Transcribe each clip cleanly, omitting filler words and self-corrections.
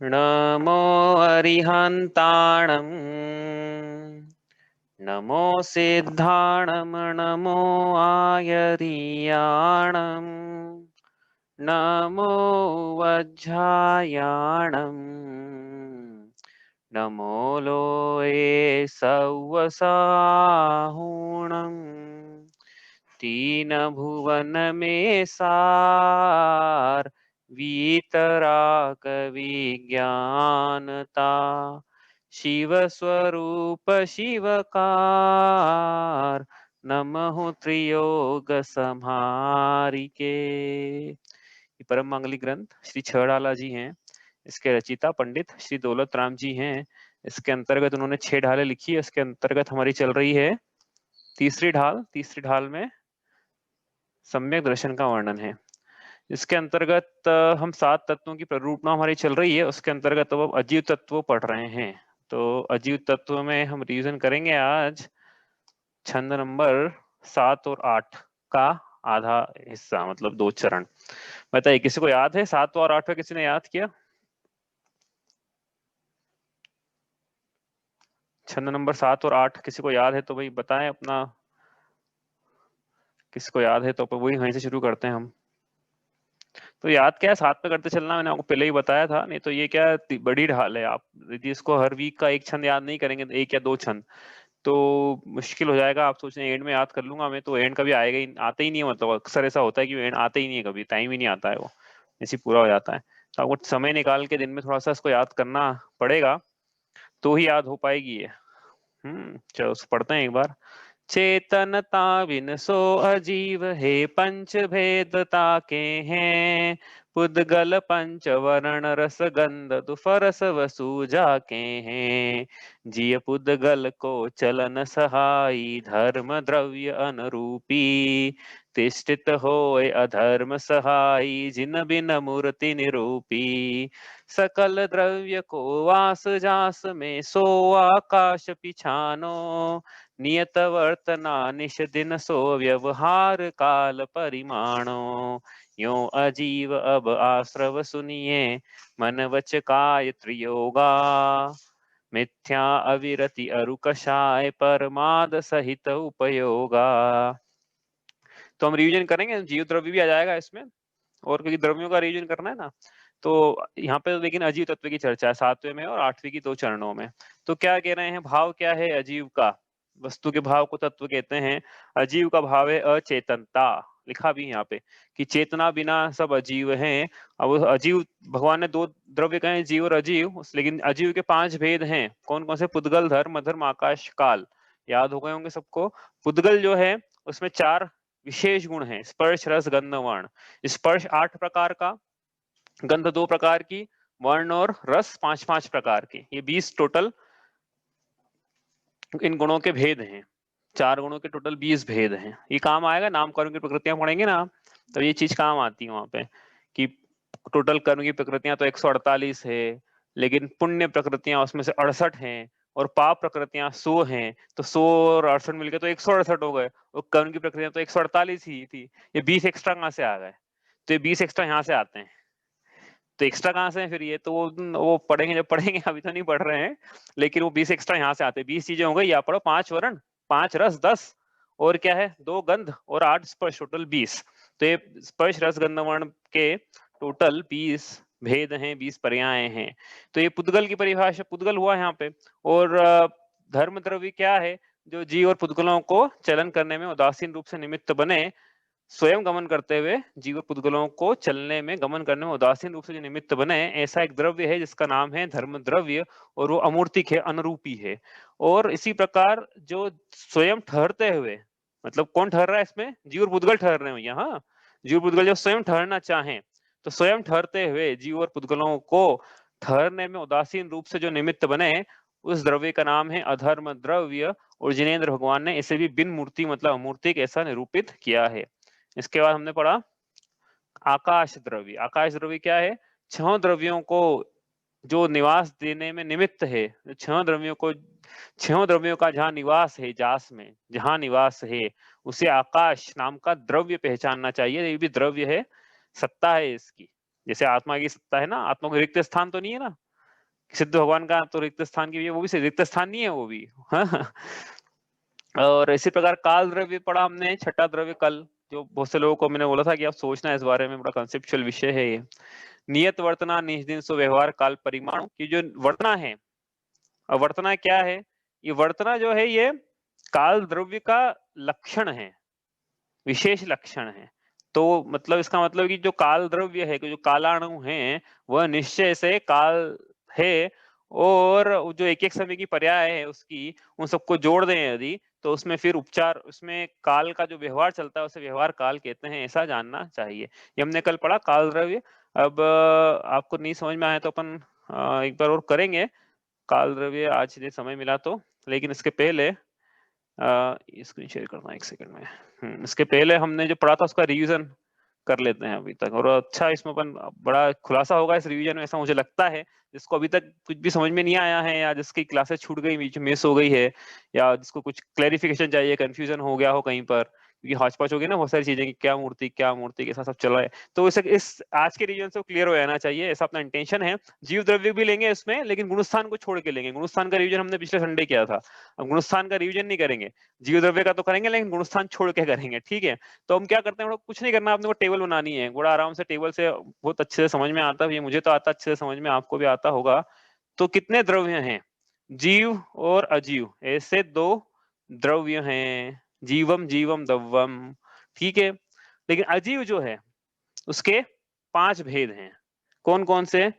नमो अरिहन्ताणं नमो सिद्धाणं नमो आयर्याणं नमो वज्झायाणं नमो लोये सव्वसाहुणं तीन भुवन में सार वीतराग विज्ञानता शिव स्वरूप शिवकार नमः त्रियोग संहारिके। ये परम मंगली ग्रंथ श्री छड़ाला जी हैं। इसके रचिता पंडित श्री दौलत राम जी हैं। इसके अंतर्गत उन्होंने 6 ढालें लिखी है। इसके अंतर्गत हमारी चल रही है तीसरी ढाल में सम्यक दर्शन का वर्णन है। इसके अंतर्गत हम 7 तत्वों की प्ररूपणा हमारी चल रही है। उसके अंतर्गत अब अजीव तत्व पढ़ रहे हैं। तो अजीव तत्व में हम रिवीजन करेंगे आज छंद नंबर 7 और 8 का आधा हिस्सा, मतलब 2 चरण। बताइए किसी को याद है 7 और 8 किसी ने याद किया? छंद नंबर 7 और 8 किसी को याद है तो भाई बताएं अपना। किसी को याद है तो वही वहीं से शुरू करते हैं हम। तो याद क्या है, साथ में करते चलना, मैंने आपको पहले ही बताया था। नहीं तो ये क्या बड़ी ढाल है, आप यदि इसको हर वीक का एक छंद याद नहीं करेंगे, 1 या 2 छंद, तो मुश्किल हो जाएगा। आप सोच रहे हैं एंड में याद कर लूंगा मैं, तो एंड कभी आएगा ही, आते ही नहीं है। मतलब अक्सर ऐसा होता है कि एंड आते ही नहीं है, कभी टाइम ही नहीं आता है, वो ऐसे पूरा हो जाता है। तो आपको समय निकाल के दिन में थोड़ा सा इसको याद करना पड़ेगा, तो ही याद हो पाएगी ये। चलो पढ़ते हैं एक बार। चेतनता बिन सो अजीव है, पंच भेदता के हैं। पुद्गल पंच वर्ण रस गंध दुफरस वसु जाके हैं। जिय पुद्गल को चलन सहाई, धर्म द्रव्य अनुरूपी। तिष्ठित होय अधर्म सहाई, जिन बिन मूर्ति निरूपी। सकल द्रव्य को वास जास में, सो आकाश पिछानो। नियत वर्तना निश दिन, सो व्यवहार काल परिमाणो। यो अजीव अब आश्रव सुनिए, मन वच काय त्रियोगा। मिथ्या अविरति अरु कषाय, परमाद सहित उपयोगा। तो हम रिवीजन करेंगे, जीव द्रव्य भी आ जाएगा इसमें, और क्योंकि द्रव्यों का रिवीजन करना है ना, तो यहाँ पे लेकिन अजीव तत्व की चर्चा है 7वें में और 8वीं की 2 चरणों में। तो क्या कह रहे हैं, भाव क्या है अजीव का? वस्तु के भाव को तत्व कहते हैं। अजीव का भाव है अचेतनता। लिखा भी यहाँ पे कि चेतना बिना सब अजीव हैं। अब अजीव भगवान ने 2 द्रव्य कहे, जीव और अजीव, लेकिन अजीव के 5 भेद हैं। कौन कौन से? पुद्गल, धर्म, अधर्म, आकाश, काल। याद हो गए होंगे सबको। पुद्गल जो है उसमें 4 विशेष गुण हैं, स्पर्श रस गंध वर्ण। स्पर्श 8 प्रकार का, गंध 2 प्रकार की, वर्ण और रस 5-5 प्रकार के, ये 20 टोटल इन गुणों के भेद हैं। 4 गुणों के टोटल 20 भेद हैं। ये काम आएगा, नामकरण की प्रकृतियां पढ़ेंगे ना, तो ये चीज काम आती है वहां पे कि टोटल कर्म की प्रकृतियां तो 148 है, लेकिन पुण्य प्रकृतियां उसमें से 68 हैं, और पाप प्रकृतियां 100 हैं। तो 100 और 68 मिलकर तो 168 हो गए, और कर्म की प्रकृतियां तो 148 ही थी। ये 20 एक्स्ट्रा कहाँ से आ गए? तो ये 20 एक्स्ट्रा यहाँ से आते हैं। तो एक्स्ट्रा कहाँ से है फिर? ये तो वो पढ़ेंगे जब पढ़ेंगे, अभी तो नहीं पढ़ रहे हैं। लेकिन वो 20 एक्स्ट्रा यहाँ से आते हैं। 20 चीजें हो गई, या पढ़ो 5 वर्ण, 5 रस 10, और क्या है 2 गंध और 8 स्पर्श, टोटल 20। तो ये स्पर्श रस गंध वर्ण के टोटल 20 भेद हैं, 20 पर्याय हैं। तो ये पुद्गल की परिभाषा, पुद्गल हुआ यहाँ पे। और धर्म द्रव्य क्या है? जो जीव और पुद्गलों को चलन करने में उदासीन रूप से निमित्त बने, स्वयं गमन करते हुए जीव पुद्गलों को चलने में, गमन करने में उदासीन रूप से जो निमित्त बने, ऐसा एक द्रव्य है जिसका नाम है धर्म द्रव्य, और वो अमूर्तिक है, अनुरूपी है। और इसी प्रकार जो स्वयं ठहरते हुए, मतलब कौन ठहर रहा है इसमें? जीव और पुद्गल ठहर रहे हो यहाँ। जीव पुद्गल जो स्वयं ठहरना चाहें, तो स्वयं ठहरते हुए जीव और पुद्गलों को ठहरने में उदासीन रूप से जो निमित्त बने, उस द्रव्य का नाम है अधर्म द्रव्य। और जिनेन्द्र भगवान ने इसे भी बिन मूर्ति मतलब अमूर्तिक ऐसा निरूपित किया है। इसके बाद हमने पढ़ा आकाश द्रव्य। आकाश द्रव्य क्या है? 6 द्रव्यों को जो निवास देने में निमित्त है, 6 द्रव्यों को, 6 द्रव्यों का जहाँ निवास है, जास में जहाँ निवास है, उसे आकाश नाम का द्रव्य पहचानना चाहिए। ये भी द्रव्य है, सत्ता है इसकी। जैसे आत्मा की सत्ता है ना, आत्मा को रिक्त स्थान तो नहीं है ना, सिद्ध भगवान का तो रिक्त स्थान की वो भी रिक्त स्थान नहीं है वो भी। हाँ। और इसी प्रकार काल द्रव्य पढ़ा हमने, छठा द्रव्य कल, जो बहुत से लोगों को मैंने बोला था कि आप सोचना इस बारे में, बड़ा कंसेप्चुअल विषय है ये। नियत वर्तना निजदिन सो व्यवहार काल परिमाण की जो वर्तना है, वर्तना क्या है, ये वर्तना जो है ये काल द्रव्य का लक्षण है, विशेष लक्षण है। तो मतलब इसका मतलब कि जो काल द्रव्य है, जो कालाणु है, वह निश्चय से काल है, और जो एक एक समय की पर्याय है उसकी, उन सबको जोड़ दें यदि, तो उसमें फिर उपचार, उसमें काल का जो व्यवहार चलता है उसे व्यवहार काल कहते हैं, ऐसा जानना चाहिए। ये हमने कल पढ़ा काल द्रव्य। अब आपको नहीं समझ में आया तो अपन एक बार और करेंगे काल द्रव्य, आज यदि समय मिला तो। लेकिन इसके पहले स्क्रीन शेयर करना एक सेकंड में। इसके पहले हमने जो पढ़ा था उसका रिवीजन कर लेते हैं अभी तक, और अच्छा इसमें अपन बड़ा खुलासा होगा इस रिवीजन में, ऐसा मुझे लगता है। जिसको अभी तक कुछ भी समझ में नहीं आया है, या जिसकी क्लासेस छूट गई, बीच में मिस हो गई है, या जिसको कुछ क्लैरिफिकेशन चाहिए, कंफ्यूजन हो गया हो कहीं पर, क्योंकि हौच-पौच हो गई ना बहुत सारी चीजें कि क्या मूर्ति कैसा सब चल रहा है, तो इस आज के रिवीजन से क्लियर हो जाना चाहिए, ऐसा अपना इंटेंशन है। जीव द्रव्य भी लेंगे इसमें, लेकिन गुणस्थान को छोड़ के लेंगे। गुणस्थान का रिवीजन हमने पिछले संडे किया था, अब गुणस्थान का रिवीजन नहीं करेंगे। जीव द्रव्य का तो करेंगे, लेकिन गुणस्थान छोड़ के करेंगे, ठीक है। तो हम क्या करते हैं, कुछ नहीं करना, आपने को टेबल बनानी है, बड़ा आराम से टेबल से बहुत अच्छे से समझ में आता है, ये मुझे तो आता अच्छे से समझ में, आपको भी आता होगा। तो कितने द्रव्य हैं, जीव और अजीव, ऐसे दो द्रव्य हैं, जीवम जीवम दव्वम, ठीक है। लेकिन अजीव जो है उसके 5 भेद हैं। कौन कौन से?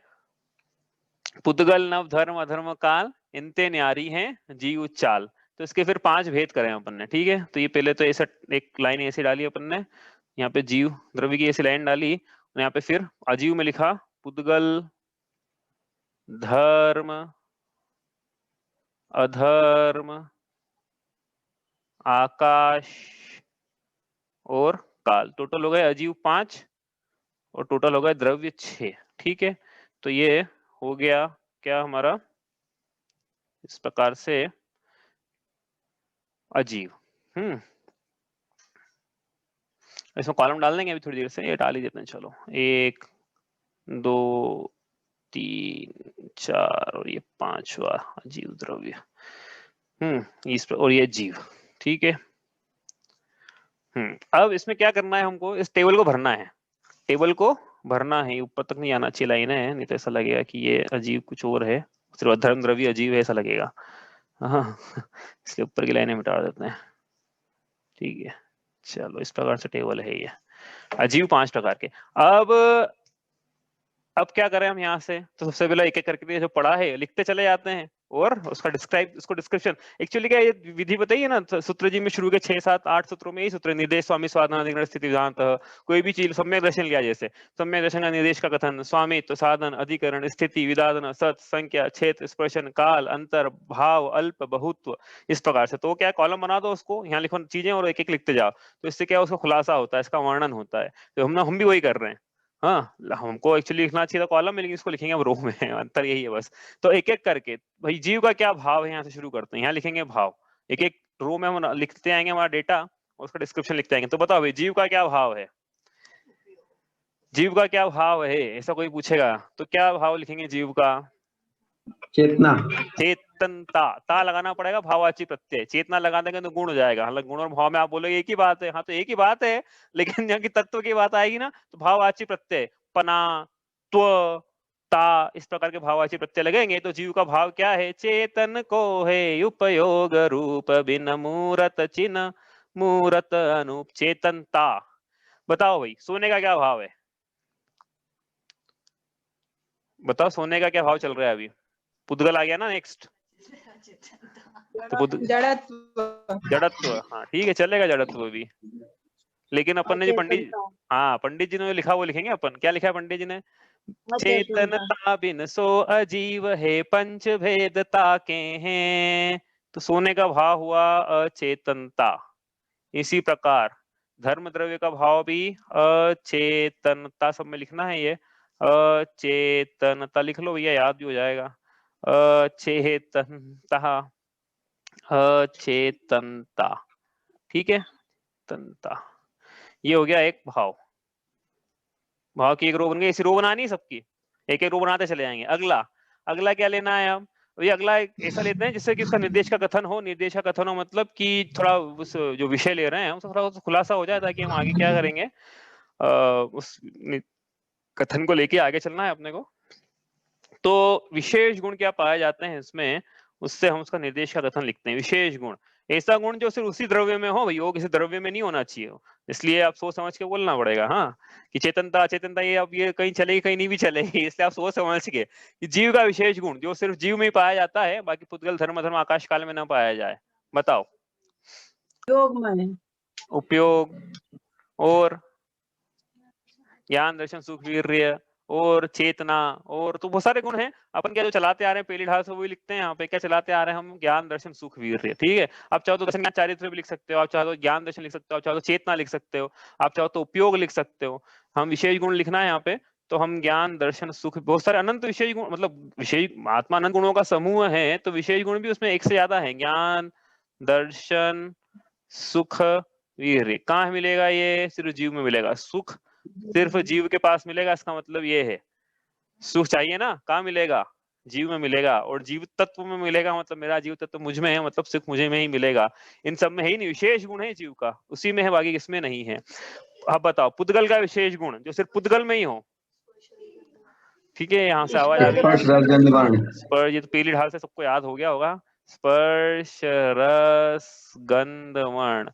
पुद्गल नव धर्म अधर्म काल इनते न्यारी हैं जीव चाल। तो इसके फिर 5 भेद करें अपन ने, ठीक है। तो ये पहले तो ऐसा एक लाइन ऐसी डाली अपन ने, यहाँ पे जीव द्रव्य की ऐसी लाइन डाली, और यहाँ पे फिर अजीव में लिखा पुद्गल धर्म अधर्म आकाश और काल। टोटल हो गए अजीव 5 और टोटल हो गए द्रव्य 6, ठीक है। तो ये हो गया क्या हमारा, इस प्रकार से अजीव। इसमें कॉलम डाल देंगे अभी थोड़ी देर से, ये डाल ही देते हैं। चलो 1 2 3 4 और ये 5वां अजीव द्रव्य। इस और ये जीव, ठीक है। अब इसमें क्या करना है हमको, इस टेबल को भरना है, टेबल को भरना है। ऊपर तक नहीं आना चाहिए लाइन है, नहीं तो ऐसा लगेगा कि ये अजीव कुछ और है, सिर्फ अधर्म द्रव्य अजीव है ऐसा लगेगा। हाँ, इसलिए ऊपर की लाइनें मिटा देते हैं, ठीक है। चलो इस प्रकार से टेबल है ये अजीव 5 प्रकार के। अब क्या करें हम यहाँ से, तो सबसे पहले एक एक करके जो पढ़ा है लिखते चले जाते हैं, और उसका डिस्क्रिप्शन। एक्चुअली क्या ये विधि बताइए ना, सूत्र जी में शुरू के 6 7 8 सूत्रों में यही सूत्र, निर्देश स्वामी स्वाधन अधिकरण स्थिति विधानतः, कोई भी चीज सम्यक दर्शन लिया, जैसे सम्यक दर्शन का निर्देश का कथन, स्वामित्व साधन अधिकरण स्थिति विधान सत संख्या क्षेत्र स्पर्शन काल अंतर भाव अल्प बहुत्व, इस प्रकार से। तो क्या कॉलम बना दो, उसको यहाँ लिखो चीजें और एक एक लिखते जाओ, तो इससे क्या उसका खुलासा होता है, इसका वर्णन होता है। तो हम भी वही कर रहे हैं। हाँ, हमको एक्चुअली लिखना चाहिए था कॉलम में, लेकिन इसको लिखेंगे हम रो में, अंतर यही है बस। तो एक एक करके भाई जीव का क्या भाव है, यहाँ से शुरू करते हैं, यहाँ लिखेंगे भाव, एक एक रो में हम लिखते आएंगे हमारा डेटा, उसका डिस्क्रिप्शन लिखते आएंगे। तो बताओ भाई जीव का क्या भाव है, जीव का क्या भाव है, ऐसा कोई पूछेगा तो क्या भाव लिखेंगे जीव का? चेतना, चेतनता, ता लगाना पड़ेगा, भाववाची प्रत्यय, चेतना लगा देंगे तो गुण हो जाएगा। हालांकि गुण और भाव में आप बोलोगे एक ही बात है, हाँ तो एक ही बात है, लेकिन यहाँ की तत्व की बात आएगी ना, तो भाववाची प्रत्यय पना त्व ता, इस प्रकार के भाववाची प्रत्यय लगेंगे। तो जीव का भाव क्या है? चेतन को है उपयोग रूप बिन मूरत चिन्ह मूरत अनूप चेतनता। बताओ भाई सोने का क्या भाव है, बताओ सोने का क्या भाव चल रहा है अभी? पुद्गल आ गया ना नेक्स्ट, तो जड़त्व, हाँ ठीक है चलेगा जड़त्व भी। लेकिन अपन ने जो पंडित जी ने लिखा वो लिखेंगे अपन। क्या लिखा है पंडित जी ने? चेतनता बिन सो अजीव है पंच भेदता के हैं। तो सोने का भाव हुआ अचेतनता। इसी प्रकार धर्म द्रव्य का भाव भी अचेतनता, सब में लिखना है ये, अचेतनता लिख लो भैया, याद भी हो जाएगा। अचेतनता, अचेतनता, ठीक है, तनता। ये हो गया एक भाव, भाव की एक रो बन गई। ऐसी रो बनानी सबकी, एक एक रो बनाते चले जाएंगे। अगला अगला क्या लेना है हम? ये अगला ऐसा लेते हैं जिससे कि उसका निर्देश का कथन हो। निर्देश का कथन हो मतलब कि थोड़ा उस जो विषय ले रहे हैं उसका थोड़ा खुलासा हो जाए, ताकि हम आगे क्या करेंगे, उस कथन को लेके आगे चलना है अपने को। तो विशेष गुण क्या पाए जाते हैं इसमें, उससे हम उसका निर्देश का कथन लिखते हैं। विशेष गुण, ऐसा गुण जो सिर्फ उसी द्रव्य में हो भाई, वो किसी द्रव्य में नहीं होना चाहिए, इसलिए आप सोच समझ के बोलना पड़ेगा। हाँ, कि चेतनता अचेतनता ये अब ये कहीं चलेगी कहीं नहीं भी चलेगी, इसलिए आप सोच समझ के कि जीव का विशेष गुण जो सिर्फ जीव में ही पाया जाता है, बाकी पुद्गल धर्म धर्म आकाश काल में न पाया जाए। बताओ। उपयोग में, उपयोग और ज्ञान दर्शन सुख वीर्य और चेतना, और तो बहुत सारे गुण हैं। अपन क्या जो चलाते आ रहे हैं पहली ढाल से वही लिखते हैं यहाँ पे। क्या चलाते आ रहे हैं हम? ज्ञान दर्शन सुख वीर्य। ठीक है, आप चाहो तो दर्शन ज्ञान चारित्र भी लिख सकते हो, आप चाहो तो ज्ञान दर्शन लिख सकते हो, आप चाहो तो चेतना लिख सकते हो, आप चाहो तो उपयोग लिख सकते हो। हम विशेष गुण लिखना है यहाँ पे, तो हम ज्ञान दर्शन सुख, बहुत सारे अनंत विशेष गुण, मतलब विशेष आत्मा अनंत गुणों का समूह है, तो विशेष गुण भी उसमें एक से ज्यादा है। ज्ञान दर्शन सुख वीर्य कहाँ मिलेगा? ये सिर्फ जीव में मिलेगा। सुख सिर्फ जीव के पास मिलेगा, इसका मतलब ये है। सुख चाहिए ना, कहाँ मिलेगा? जीव में मिलेगा, और जीव तत्व में मिलेगा, मतलब मेरा जीव तत्व मुझ में है, मतलब सुख मुझे में ही मिलेगा। इन सब में है ही नहीं, विशेष गुण है जीव का, उसी में है, बाकी किसमें नहीं है। अब बताओ पुद्गल का विशेष गुण जो सिर्फ पुद्गल में ही हो। ठीक है, यहाँ से आवाज आ रही स्पर्श है। रस गंध वर्ण। स्पर्श, ये तो पहली ढाल से सबको याद हो गया होगा। स्पर्श रस गंध वर्ण,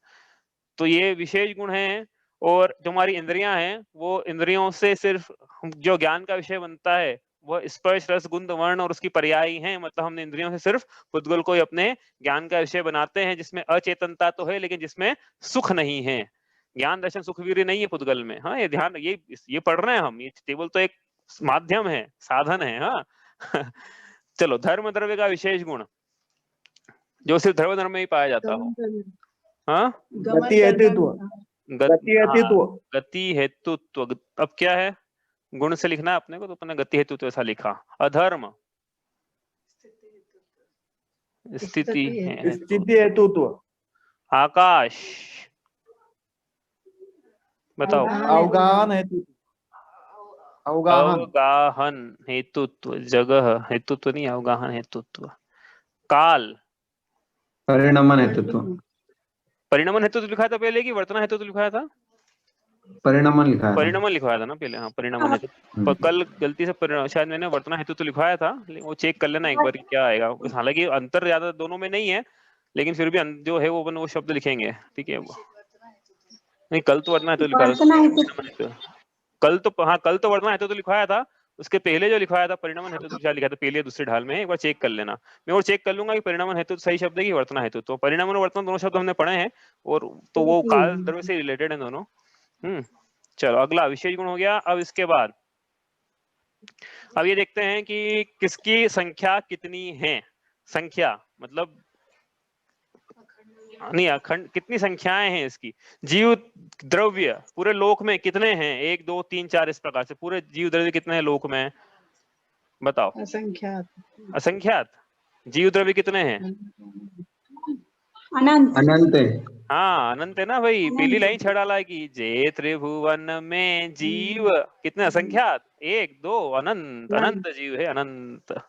तो ये विशेष गुण हैं। और जो हमारी इंद्रियां हैं, वो इंद्रियों से सिर्फ जो ज्ञान का विषय बनता है वह स्पर्श रस गंध वर्ण और उसकी पर्यायी हैं। मतलब हमने इंद्रियों से सिर्फ पुद्गल को ही अपने ज्ञान का विषय बनाते हैं, जिसमें अचेतनता तो है लेकिन जिसमें सुख नहीं है। ज्ञान दर्शन सुख वीर्य नहीं है पुद्गल में। हाँ, ये ध्यान, ये पढ़ रहे हैं हम, ये केवल तो एक माध्यम है, साधन है। हाँ चलो, धर्म द्रव्य का विशेष गुण जो सिर्फ धर्म धर्म में ही पाया जाता हो। हाँ, गति हेतुत्व, गति हेतुत्व। गति हेतुत्व, अब क्या है? गुण से लिखना है अपने को, तो अपने गति हेतुत्व ऐसा लिखा। अधर्म स्थिति हेतुत्व। आकाश, बताओ। अवगाहन हेतुत्व, अवगाहन हेतुत्व, जगह हेतुत्व नहीं, अवगाहन हेतुत्व। काल, परिणमन हेतुत्व। परिणमन हेतुत्व लिखा था पहले कि वर्तना हेतुत्व लिखाया था? परिणमन लिखा है। परिणमन लिखवाया था ना पहले। हाँ, परिणमन हेतु, पर कल गलती से शायद मैंने वर्तना हेतुत्व लिखवाया था, वो चेक कर लेना एक बार क्या आएगा। हालांकि अंतर ज्यादा दोनों में नहीं है, लेकिन फिर भी जो है वो अपन वो शब्द लिखेंगे। ठीक है, नहीं कल तो वर्तना हेतुत्व लिखा था। कल तो वर्तना हेतुत्व लिखवाया था, उसके पहले जो लिखवाया था परिणमन हेतुत्व क्या लिखा था पहले दूसरी ढाल में, एक बार चेक कर लेना। मैं और चेक कर लूंगा कि परिणमन हेतु सही शब्द है कि वर्तना हेतु। तो परिणमन और वर्तमान दोनों शब्द हमने पढ़े हैं, और तो वो काल द्रव्य से रिलेटेड है दोनों। चलो, अगला विशेष गुण हो गया। अब इसके बाद अब ये देखते हैं कि किसकी संख्या कितनी है। संख्या मतलब नहीं, अखंड, कितनी संख्याएं हैं इसकी। जीव द्रव्य पूरे लोक में कितने हैं? 1 2 3 4 इस प्रकार से पूरे जीव द्रव्य कितने हैं लोक में? बताओ। असंख्यात। असंख्यात। जीव द्रव्य कितने हैं? अनंत। अनंत है। हाँ, अनंत है ना भाई। पहली लाइन छड़ डाला है कि जे त्रिभुवन में जीव कितने? असंख्यात। 1 2 अनंत, अनंत जीव है, अनंत।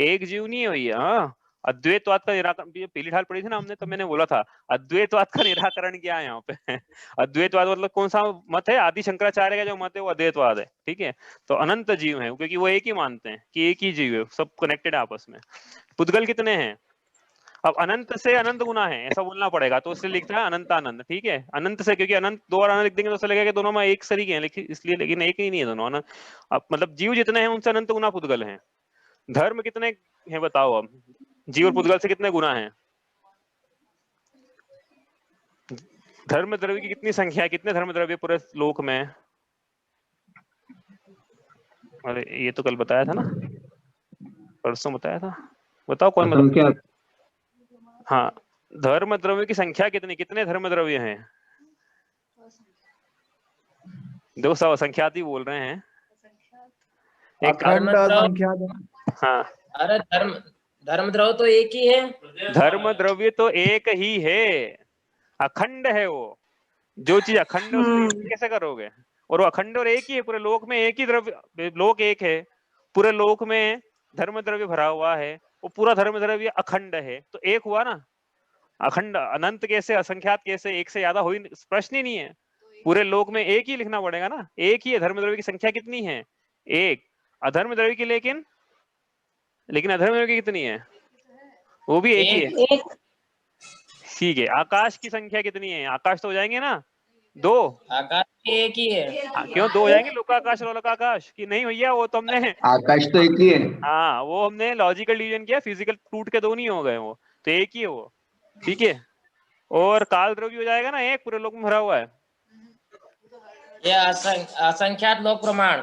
एक जीव नहीं है भैया। हाँ, अद्वैतवाद का निराकरण, पहली ढाल पढ़ी थी ना हमने, तो मैंने बोला था अद्वैतवाद का निराकरण क्या है यहाँ पे। अद्वैतवाद मतलब कौन सा मत है? आदि शंकराचार्य का जो मत है वो अद्वैतवाद है। ठीक है, तो अनंत जीव है क्योंकि वो एक ही मानते हैं कि एक ही जीव है, सब कनेक्टेड है आपस में। पुद्गल कितने हैं? अब अनंत से अनंत गुना है ऐसा बोलना पड़ेगा, तो उससे लिखता है अनंतानंद। ठीक है, अनंत से, क्योंकि अनंत दो बार अनंत लिख देंगे तो ऐसा लगेगा कि दोनों में एक सरीके हैं, लेकिन इसलिए, लेकिन एक ही नहीं है दोनों। अब मतलब जीव जितने हैं उनसे अनंत गुना पुद्गल हैं। धर्म कितने हैं बताओ? अब जीव और पुद्गल से कितने गुना हैं? धर्म द्रव्य की कितनी संख्या है? कितने धर्म द्रव्य पूरे लोक में? अरे ये तो कल बताया था ना, परसों बताया था। बताओ कौन बताओ। हाँ, धर्म द्रव्य की संख्या कितनी? कितने धर्म द्रव्य हैं? दो सौ संख्यात ही बोल रहे हैं। एक हाँ, अरे धर्म द्रव्य तो एक ही है। धर्म द्रव्य तो एक ही है, अखंड है वो। जो चीज अखंड है उसको कैसे करोगे? और वो अखंड और एक ही है पूरे लोक में, एक ही द्रव्य, लोक एक है पूरे लोक में। धर्म द्रव्य भरा हुआ है, वो पूरा धर्म द्रव्य अखंड है, तो एक हुआ ना। अखंड अनंत कैसे, असंख्यात कैसे, एक से ज्यादा हो ही, प्रश्न ही नहीं है। पूरे लोक में एक ही लिखना पड़ेगा ना, एक ही है। धर्म द्रव्य की संख्या कितनी है? एक। अधर्म द्रव्य की लेकिन अधर्म द्रव्य की कितनी है? वो भी एक ही है। एक। ठीक है। आकाश की संख्या कितनी है? आकाश तो हो जाएंगे ना, दो। आकाश भी एक ही है। क्यों दो हो जाएंगे? लोकाकाश और लोकाकाश की नहीं भैया, वो तो हमने आकाश तो एक ही है। हाँ, वो हमने लॉजिकल डिवीजन किया, फिजिकल टूट के दो नहीं हो गए, वो तो एक ही है वो। ठीक है। और काल द्रव्य हो जाएगा ना, एक पूरे लोक में भरा हुआ है। ये असंख्यात लोक प्रमाण।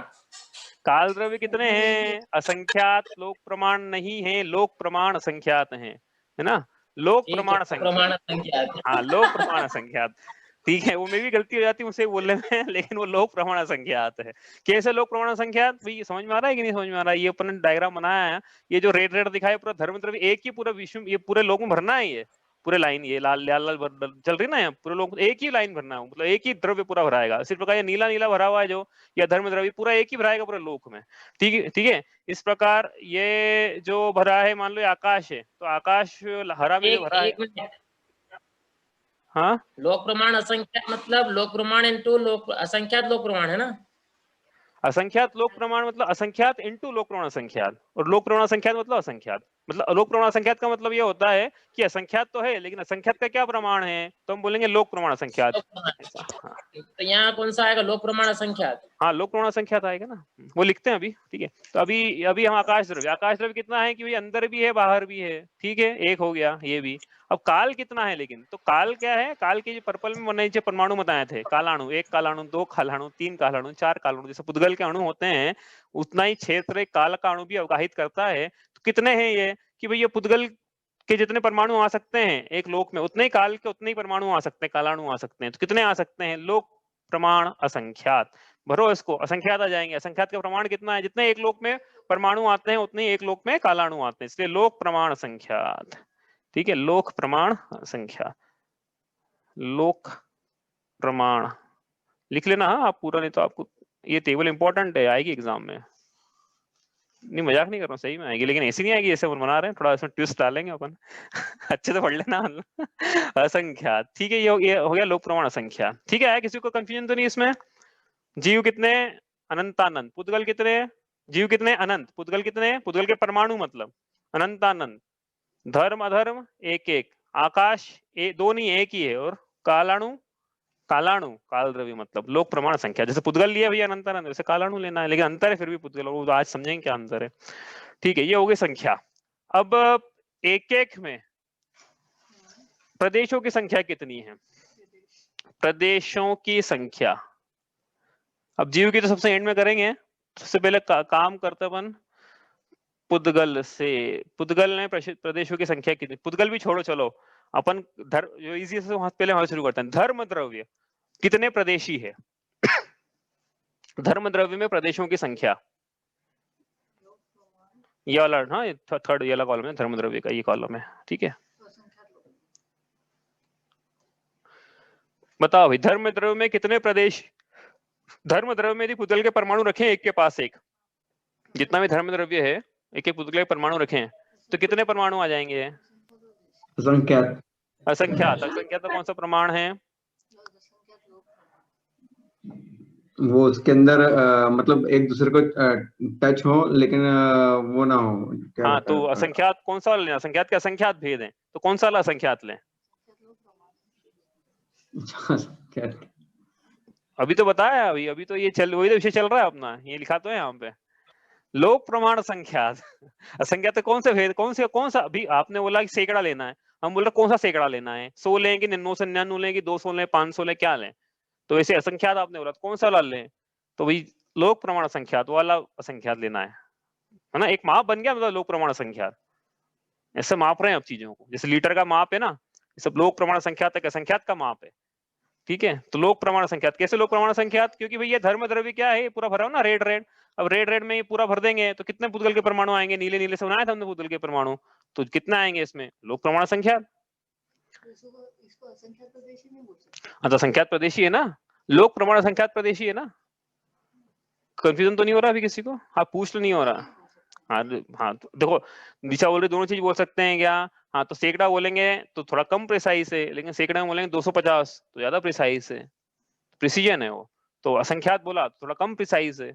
काल द्रव्य कितने हैं? असंख्यात। लोक प्रमाण नहीं है, लोक प्रमाण असंख्यात है ना? लोक प्रमाण संख्यात। हाँ, लोक प्रमाण असंख्यात। ठीक है, वो मेरी भी गलती हो जाती है मुझसे बोलने में, लेकिन वो लोक प्रमाण असंख्यात है। कैसे लोक प्रमाण असंख्यात? भाई समझ में आ रहा है कि नहीं समझ में आ रहा है? ये अपन डायग्राम बनाया है, ये जो रेड रेड दिखाया पूरा धर्म द्रव्य एक ही पूरा विश्व, ये पूरे लोक में भरना है, ये पूरे लाइन, ये लाल लाल लाल चल रही ना, यहाँ पूरे लोग एक ही लाइन भरना है, मतलब एक ही द्रव्य पूरा भराएगा। सिर्फ ये नीला नीला भरा हुआ है जो, या धर्म द्रव्य पूरा एक ही भराएगा पूरे लोक में। ठीक है, ठीक है। इस प्रकार ये जो भरा है, मान लो ये आकाश है, तो आकाश हरा में जो भरा है। हाँ, लोक प्रमाण असंख्यात मतलब लोक प्रमाण इनटू लोक असंख्यात लोक प्रमाण है ना। असंख्यात लोक प्रमाण मतलब असंख्यात इनटू लोक प्रमाण असंख्यात, और लोक प्रमाण असंख्यात मतलब असंख्यात। मतलब लोक प्रमाण असंख्यात का मतलब ये होता है कि असंख्यात तो है, लेकिन असंख्यात का क्या प्रमाण है, तो हम बोलेंगे लोक प्रमाण असंख्यात। तो यहाँ कौन सा आएगा? लोक प्रमाण असंख्यात। हाँ, लोक प्रमाण असंख्यात आएगा ना, वो लिखते हैं अभी। ठीक है, तो अभी हम आकाश द्रव्य कितना है कि भाई अंदर भी है बाहर भी है। ठीक है, एक हो गया ये भी। अब काल कितना है लेकिन, तो काल क्या है? काल के जो पर्पल में नीचे परमाणु बताए थे, कालाणु, एक कालाणु, दो कालाणु, तीन कालाणु, चार कालाणु, जैसे पुद्गल के अणु होते हैं, उतना ही क्षेत्र काल का अणु भी अवगाहित करता है। तो कितने हैं ये, कि भाई ये पुद्गल के जितने परमाणु आ सकते हैं एक लोक में, उतने ही काल के उतने ही परमाणु आ सकते हैं, कालाणु आ सकते हैं। तो कितने आ सकते हैं? लोक प्रमाण असंख्यात। भरो इसको, असंख्यात आ जाएंगे। असंख्यात का प्रमाण कितना है? जितने एक लोक में परमाणु आते हैं उतने एक लोक में कालाणु आते हैं, इसलिए लोक प्रमाण संख्यात। ठीक है, लोक प्रमाण संख्या, लोक प्रमाण लिख लेना। हाँ, आप पूरा, नहीं तो आपको ये टेबल इंपॉर्टेंट है, आएगी एग्जाम में। नहीं, मजाक नहीं कर रहा हूँ, सही में आएगी, लेकिन ऐसी नहीं आएगी जैसे अपन बना रहे हैं, थोड़ा इसमें ट्विस्ट डालेंगे अपन। अच्छे से पढ़ लेना। असंख्यात। ठीक है, ये हो गया लोक प्रमाण असंख्या। ठीक है, आया किसी को कंफ्यूजन तो नहीं इसमें? जीव कितने? अनंतानंत। पुद्गल कितने? जीव कितने? अनंत। पुद्गल कितने? पुद्गल के परमाणु मतलब अनंतानंत। धर्म अधर्म एक एक। आकाश दो नहीं, एक ही है। और कालाणु, कालाणु काल द्रव्य मतलब लोक प्रमाण संख्या। जैसे पुद्गल लिया भैया अनंतानंद, वैसे कालाणु लेना है, लेकिन अंतर है फिर भी पुद्गल, वो आज समझेंगे क्या अंतर है। ठीक है, ये हो गई संख्या। अब एक एक में प्रदेशों की संख्या कितनी है? प्रदेशों की संख्या अब जीव की तो सबसे एंड में करेंगे। सबसे पहले काम करते अपन पुद्गल से। पुद्गल ने प्रदेशों की संख्या कितनी? पुद्गल भी छोड़ो, चलो अपन जो इजी से वहां पहले वहां शुरू करते हैं। धर्म द्रव्य कितने प्रदेशी है? धर्म द्रव्य में प्रदेशों की संख्या, ये वाला, हाँ, थर्ड ये वाला कॉलम है धर्म द्रव्य का, ये कॉलम है। ठीक है, बताओ भाई, धर्म द्रव्य में कितने प्रदेश? धर्म द्रव्य में यदि पुद्गल के परमाणु रखें एक के पास एक, जितना भी धर्म द्रव्य है एक एक पुद्गल के परमाणु रखें, तो कितने परमाणु आ जाएंगे? असंख्यात। असंख्यात। असंख्यात का कौन सा प्रमाण है? वो उसके अंदर मतलब एक दूसरे को टच हो, लेकिन वो ना हो, क्या हाँ, कहते तो हैं, असंख्यात कौन सा लेना? असंख्यात के असंख्यात भेद है, तो कौन सा वाला असंख्यात लें? क्या? अभी तो बताया, अभी तो ये वही तो विषय चल रहा है अपना, ये लिखा तो है यहाँ पे, लोक प्रमाण संख्यात। असंख्यात कौन से भेद, कौन सा? अभी आपने बोला कि सैकड़ा लेना है, हम बोल रहे कौन सा सैकड़ा लेना है? 100 लें कि 999 लें कि 200 लें, 500 लें, क्या लें? तो ऐसे असंख्यात आपने बोला, कौन सा वाला लें? तो भाई लोक प्रमाण संख्यात वाला असंख्यात लेना है ना। एक माप बन गया मतलब लोक प्रमाण संख्यात। ऐसे माप रहे हैं अब चीजों को, जैसे लीटर का माप है ना, सब लोक प्रमाण संख्यात एक असंख्यात का माप है। ठीक है, तो लोक प्रमाण संख्यात कैसे? लोक प्रमाण संख्यात क्योंकि भैया धर्म द्रव्य क्या है, ये पूरा भरा हो ना रेड रेड। अब रेड रेड में ये पूरा भर देंगे तो कितने पुद्गल के परमाणु आएंगे? नीले नीले से बनाया था हमने पुद्गल के परमाणु, तो कितना आएंगे इसमें? लोक प्रमाण संख्यात। हाँ, तो संख्यात प्रदेशी है ना, लोक प्रमाण संख्यात प्रदेशी है ना। कंफ्यूजन तो नहीं हो रहा अभी किसी को? हाँ, पूछ तो नहीं हो रहा? हाँ हाँ, तो देखो दिशा बोल रही दोनों चीज बोल सकते हैं क्या? हाँ, तो सैकड़ा बोलेंगे तो थोड़ा कम प्रिसाइज है, लेकिन सैकड़ा में बोलेंगे 250 तो ज्यादा प्रिसाइज है, प्रिसीजन है वो। तो असंख्यात बोला तो थोड़ा कम प्रिसाइज है,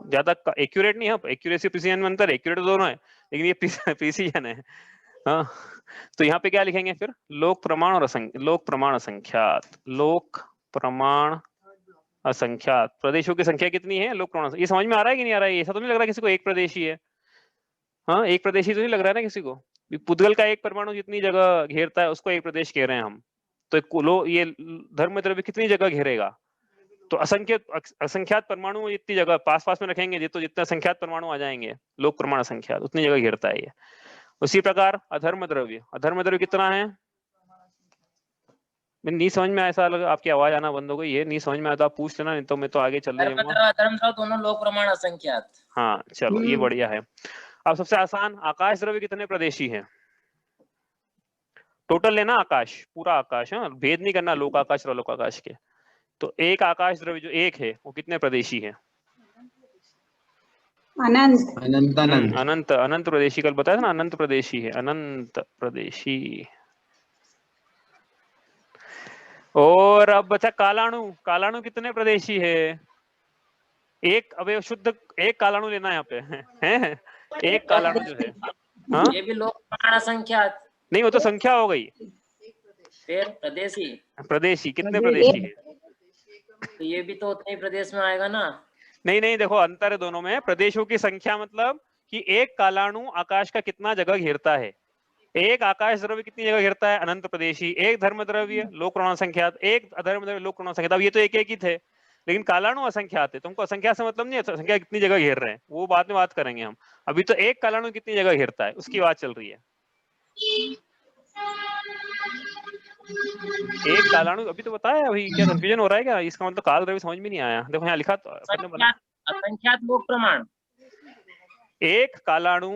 ज्यादा एक्यूरेट नहीं है। एक्यूरेसी प्रिसीजन में अंतर है, एक्यूरेट दोनों है, लेकिन ये प्रिसीजन है। हाँ, तो यहाँ पे क्या लिखेंगे फिर? लोक प्रमाण और लोक प्रमाण असंख्यात, लोक प्रमाण असंख्यात। प्रदेशों की संख्या कितनी है? लोक प्रमाण। ये समझ में आ रहा है कि नहीं आ रहा है? ऐसा तो नहीं लग रहा किसी को एक प्रदेशी है? हाँ, एक प्रदेशी तो नहीं लग रहा है ना किसी को? पुद्गल का एक परमाणु जितनी जगह घेरता है उसको एक प्रदेश कह रहे हैं हम। तो ये धर्म द्रव्य कितनी जगह घेरेगा? तो असंख्यात परमाणु जितनी जगह पास पास में रखेंगे तो जितने असंख्यात परमाणु आ जाएंगे लोक प्रमाण असंख्यात, उतनी जगह घेरता है ये। उसी प्रकार अधर्म द्रव्य कितना है? नहीं समझ में ऐसा लगा, आपकी आवाज आना बंद हो गई है, नहीं समझ में आता आप पूछ लेना, नहीं तो मैं तो आगे चल धर्म जाऊंगा। धर्म दोनों लोक प्रमाण असंख्यात। हाँ चलो, ये बढ़िया है। अब सबसे आसान, आकाश द्रव्य कितने प्रदेशी है? टोटल लेना आकाश, पूरा आकाश, हाँ, भेद नहीं करना लोक आकाश और अलोक आकाश के। तो एक आकाश द्रव्य जो एक है वो कितने प्रदेशी है? अनंत। अनंत अनंत। अनंत। अनंत प्रदेशी, कल बताया था ना, अनंत प्रदेशी है, अनंत प्रदेशी। और अब बचा कालाणु। कालाणु कितने प्रदेशी है? एक अवयव शुद्ध, एक कालाणु लेना है यहाँ पे है, एक कालाणु जो है। हाँ, ये भी लोक प्रमाण असंख्यात। नहीं वो तो संख्या हो गई। फिर प्रदेशी, प्रदेशी कितने प्रदेशी है? तो ये भी तो उतने ही प्रदेश में आएगा ना। नहीं नहीं, देखो अंतर है दोनों में। प्रदेशों की संख्या मतलब कि एक कालाणु आकाश का कितना जगह घेरता है। एक आकाश द्रव्य कितनी जगह घेरता है? अनंत प्रदेशी। एक धर्म द्रव्य लोक प्रमाण संख्यात, एक अधर्म द्रव्य लोक प्रमाण संख्यात। अब ये तो एक एक ही थे, लेकिन कालाणु असंख्यात है। तुमको असंख्या से मतलब नहीं है, संख्या कितनी जगह घेर रहे हैं वो बाद में बात करेंगे हम। अभी तो एक कालाणु कितनी जगह घेरता है उसकी बात चल रही है। एक कालाणु अभी तो बताया, अभी क्या कंफ्यूजन हो रहा है क्या? इसका मतलब काल द्रव्य समझ में नहीं आया। देखो यहाँ लिखा तो असंख्यात लोक प्रमाण। एक कालाणु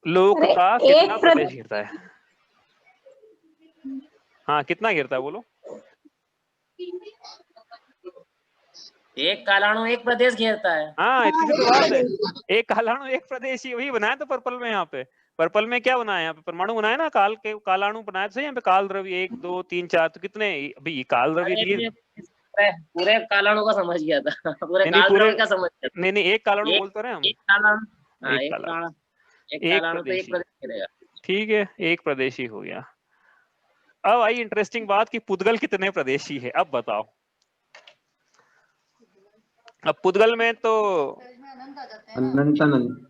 लोक का कितना प्रदेश घेरता है? हाँ, कितना घेरता है बोलो? एक कालाणु एक प्रदेश घेरता है। हाँ, इतनी तो बात है। एक कालाणु एक प्रदेश ही, वही बनाया तो पर्पल में। यहाँ पे पर्पल में क्या बनाया? यहाँ पे परमाणु बनाया ना, कालाणु बनाया तो यहाँ पे काल द्रव्य 1 2 3 4, तो कितने? अभी काल द्रव्य पूरे कालाणु का समझ गया था, पूरे काल द्रव्य का समझ गया। नहीं, एक कालाणु बोल तो रहे हम। एक कालाणु, एक कालाणु तो एक प्रदेश घेरेगा। ठीक है, एक प्रदेशी हो गया। अब आई इंटरेस्टिंग बात कि पुद्गल कितने प्रदेशी है। अब बताओ, अब पुद्गल में तो अनंत अनंत।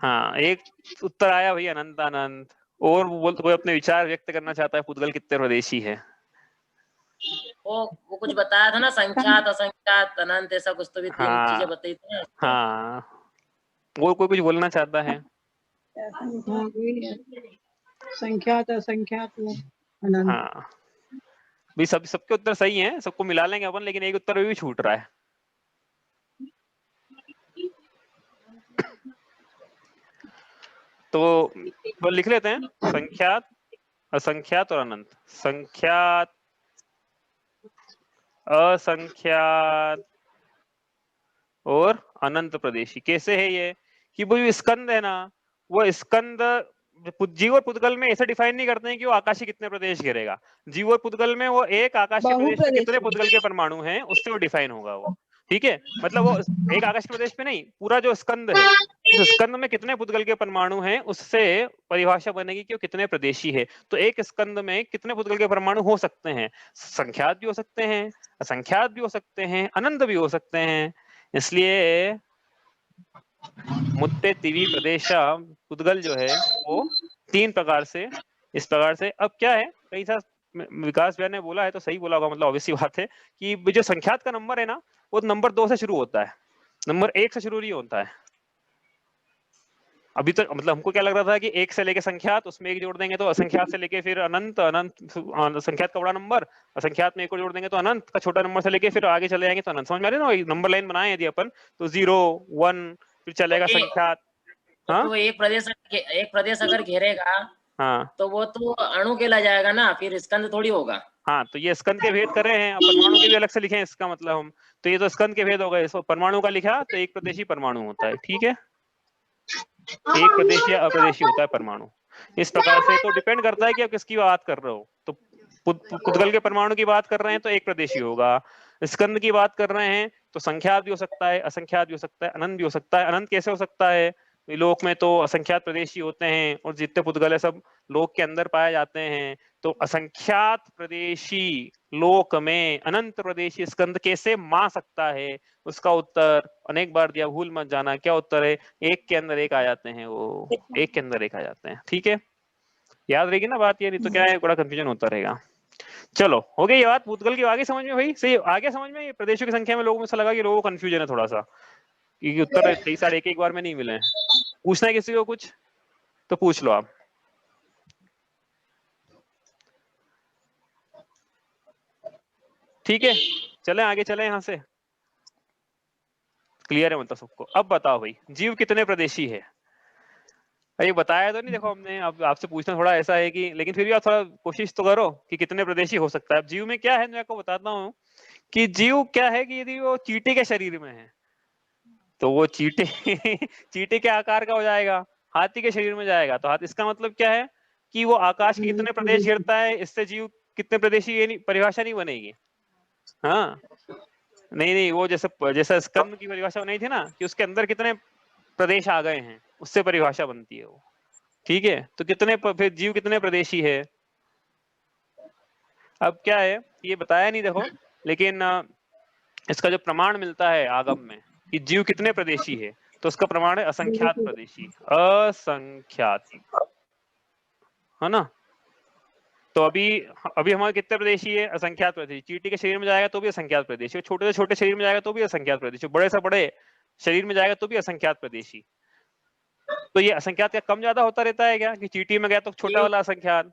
हाँ, एक उत्तर आया भाई, अनंत अनंत। और कोई अपने विचार व्यक्त करना चाहता है, पुद्गल कितने प्रदेशी है? वो कुछ बताया था ना, संख्यात असंख्यात अनंत, ऐसा कुछ तो भी तीन चीजें बताई थी ना। हाँ, और कोई कुछ बोलना चाहता है? संख्यात असंख्यात अनंत। हाँ भाई, सबके उत्तर सही हैं, सबको मिला लेंगे अपन, लेकिन एक उत्तर भी छूट रहा है। तो वो लिख लेते हैं, संख्यात असंख्यात और अनंत। संख्यात असंख्यात और अनंत प्रदेशी। कैसे है ये? कि वो जो स्कंद है ना, वो स्कंद जीव और पुद्गल में ऐसे डिफाइन नहीं करते हैं कि वो आकाशी कितने प्रदेश घेरेगा। जीव और पुद्गल में वो एक आकाशीय प्रदेश में कितने पुद्गल के परमाणु हैं उससे वो डिफाइन होगा वो। ठीक है, मतलब वो एक आकाश प्रदेश पे नहीं, पूरा जो स्कंद है, उस स्कंद में कितने पुद्गल के परमाणु हैं उससे परिभाषा बनेगी कि वो कितने प्रदेशी है। तो एक स्कंद में कितने पुद्गल के परमाणु हो सकते हैं? संख्यात भी हो सकते हैं, असंख्यात भी हो सकते हैं, अनंत भी हो सकते हैं। इसलिए मुत्ते तिवी प्रदेश पुद्गल जो है वो 3 प्रकार से, इस प्रकार से। अब क्या है, कई सा विकास भैया ने बोला है तो सही बोला होगा, मतलब ऑब्वियस सी बात है कि जो संख्यात का नंबर है ना, वो नंबर 2 से शुरू होता है, नंबर 1 से शुरू नहीं होता है। अभी तक मतलब हमको क्या लग रहा था कि 1 से लेके संख्यात, उसमें 1 जोड़ देंगे तो असंख्यात से लेके फिर अनंत, अनंत संख्यात का बड़ा नंबर, असंख्यात में 1 और जोड़ देंगे तो अनंत का छोटा नंबर से लेके फिर आगे चले जाएंगे तो अनंत। समझ में आ रही है ना? नंबर लाइन बनाए यदि अपन तो 0 1 फिर चलेगा संख्यात। हाँ, तो एक प्रदेश अगर घेरेगा, हाँ, तो वो तो अणु कहला जाएगा ना, फिर स्कंद थोड़ी होगा। हाँ, तो ये स्कंद के भेद कर रहे हैं, परमाणु के भी अलग से लिखे हैं इसका मतलब हम। तो ये तो स्कंद के भेद हो गए, परमाणु का लिखा तो एक प्रदेशी परमाणु होता है। ठीक है, एक प्रदेशी या अप्रदेशी होता है परमाणु। इस प्रकार से तो डिपेंड करता है कि आप किसकी बात कर रहे हो। तो पुद्गल के परमाणु की बात कर रहे हैं तो एक प्रदेशी होगा, स्कंद की बात कर रहे हैं तो संख्यात भी हो सकता है, असंख्यात भी हो सकता है, अनंत भी हो सकता है। अनंत कैसे हो सकता है? लोक में तो असंख्यात प्रदेशी होते हैं और जितने पुद्गल है सब लोक के अंदर पाए जाते हैं। तो असंख्यात प्रदेशी लोक में अनंत प्रदेशी स्कंद कैसे मा सकता है? उसका उत्तर अनेक बार दिया, भूल मत जाना। क्या उत्तर है? एक के अंदर एक आ जाते हैं, वो एक के अंदर एक आ जाते हैं। ठीक है, याद रहेगी ना बात ये, नहीं तो क्या है बड़ा कंफ्यूजन होता रहेगा। चलो हो गई ये बात पुद्गल की, आगे समझ में भाई? सही आगे समझ में? प्रदेशों की संख्या में लोगों में ऐसा लगा कि लोगों को कंफ्यूजन है थोड़ा सा, क्योंकि उत्तर कई सारे एक बार में नहीं मिले हैं। पूछना है किसी को कुछ तो पूछ लो आप। ठीक है, चलें आगे, चलें यहाँ से। क्लियर है मतलब सबको? अब बताओ भाई, जीव कितने प्रदेशी है? ये बताया तो नहीं देखो हमने। अब आपसे पूछना थोड़ा ऐसा है कि, लेकिन फिर भी आप थोड़ा कोशिश तो करो कि कितने प्रदेशी हो सकता है। अब जीव में क्या है, मैं आपको बताता हूँ कि जीव क्या है कि यदि वो चींटी के शरीर में है तो वो चींटी चींटी के आकार का हो जाएगा, हाथी के शरीर में जाएगा तो हाथी। इसका मतलब क्या है कि वो आकाश के कितने प्रदेश घेरता है, इससे जीव कितने प्रदेशी, ये नहीं, परिभाषा नहीं बनेगी। हाँ नहीं नहीं, वो जैसा स्कंद की परिभाषा बनाई थी ना कि उसके अंदर कितने प्रदेश आ गए हैं, उससे परिभाषा बनती है वो। ठीक है, तो कितने फिर जीव कितने प्रदेशी है? अब क्या है ये बताया नहीं देखो, लेकिन इसका जो प्रमाण मिलता है आगम में कि जीव कितने प्रदेशी है, तो उसका प्रमाण है असंख्यात प्रदेशी। असंख्यात, है ना? तो अभी हमारे कितने प्रदेशी है? असंख्यात प्रदेशी। चींटी के शरीर में जाएगा तो भी असंख्यात प्रदेशी, छोटे से छोटे शरीर में जाएगा तो भी असंख्यात प्रदेशी, बड़े से बड़े शरीर में जाएगा तो भी असंख्यात प्रदेशी। तो ये असंख्यात क्या कम ज्यादा होता रहता है क्या, कि चींटी में गया तो छोटा वाला असंख्यात?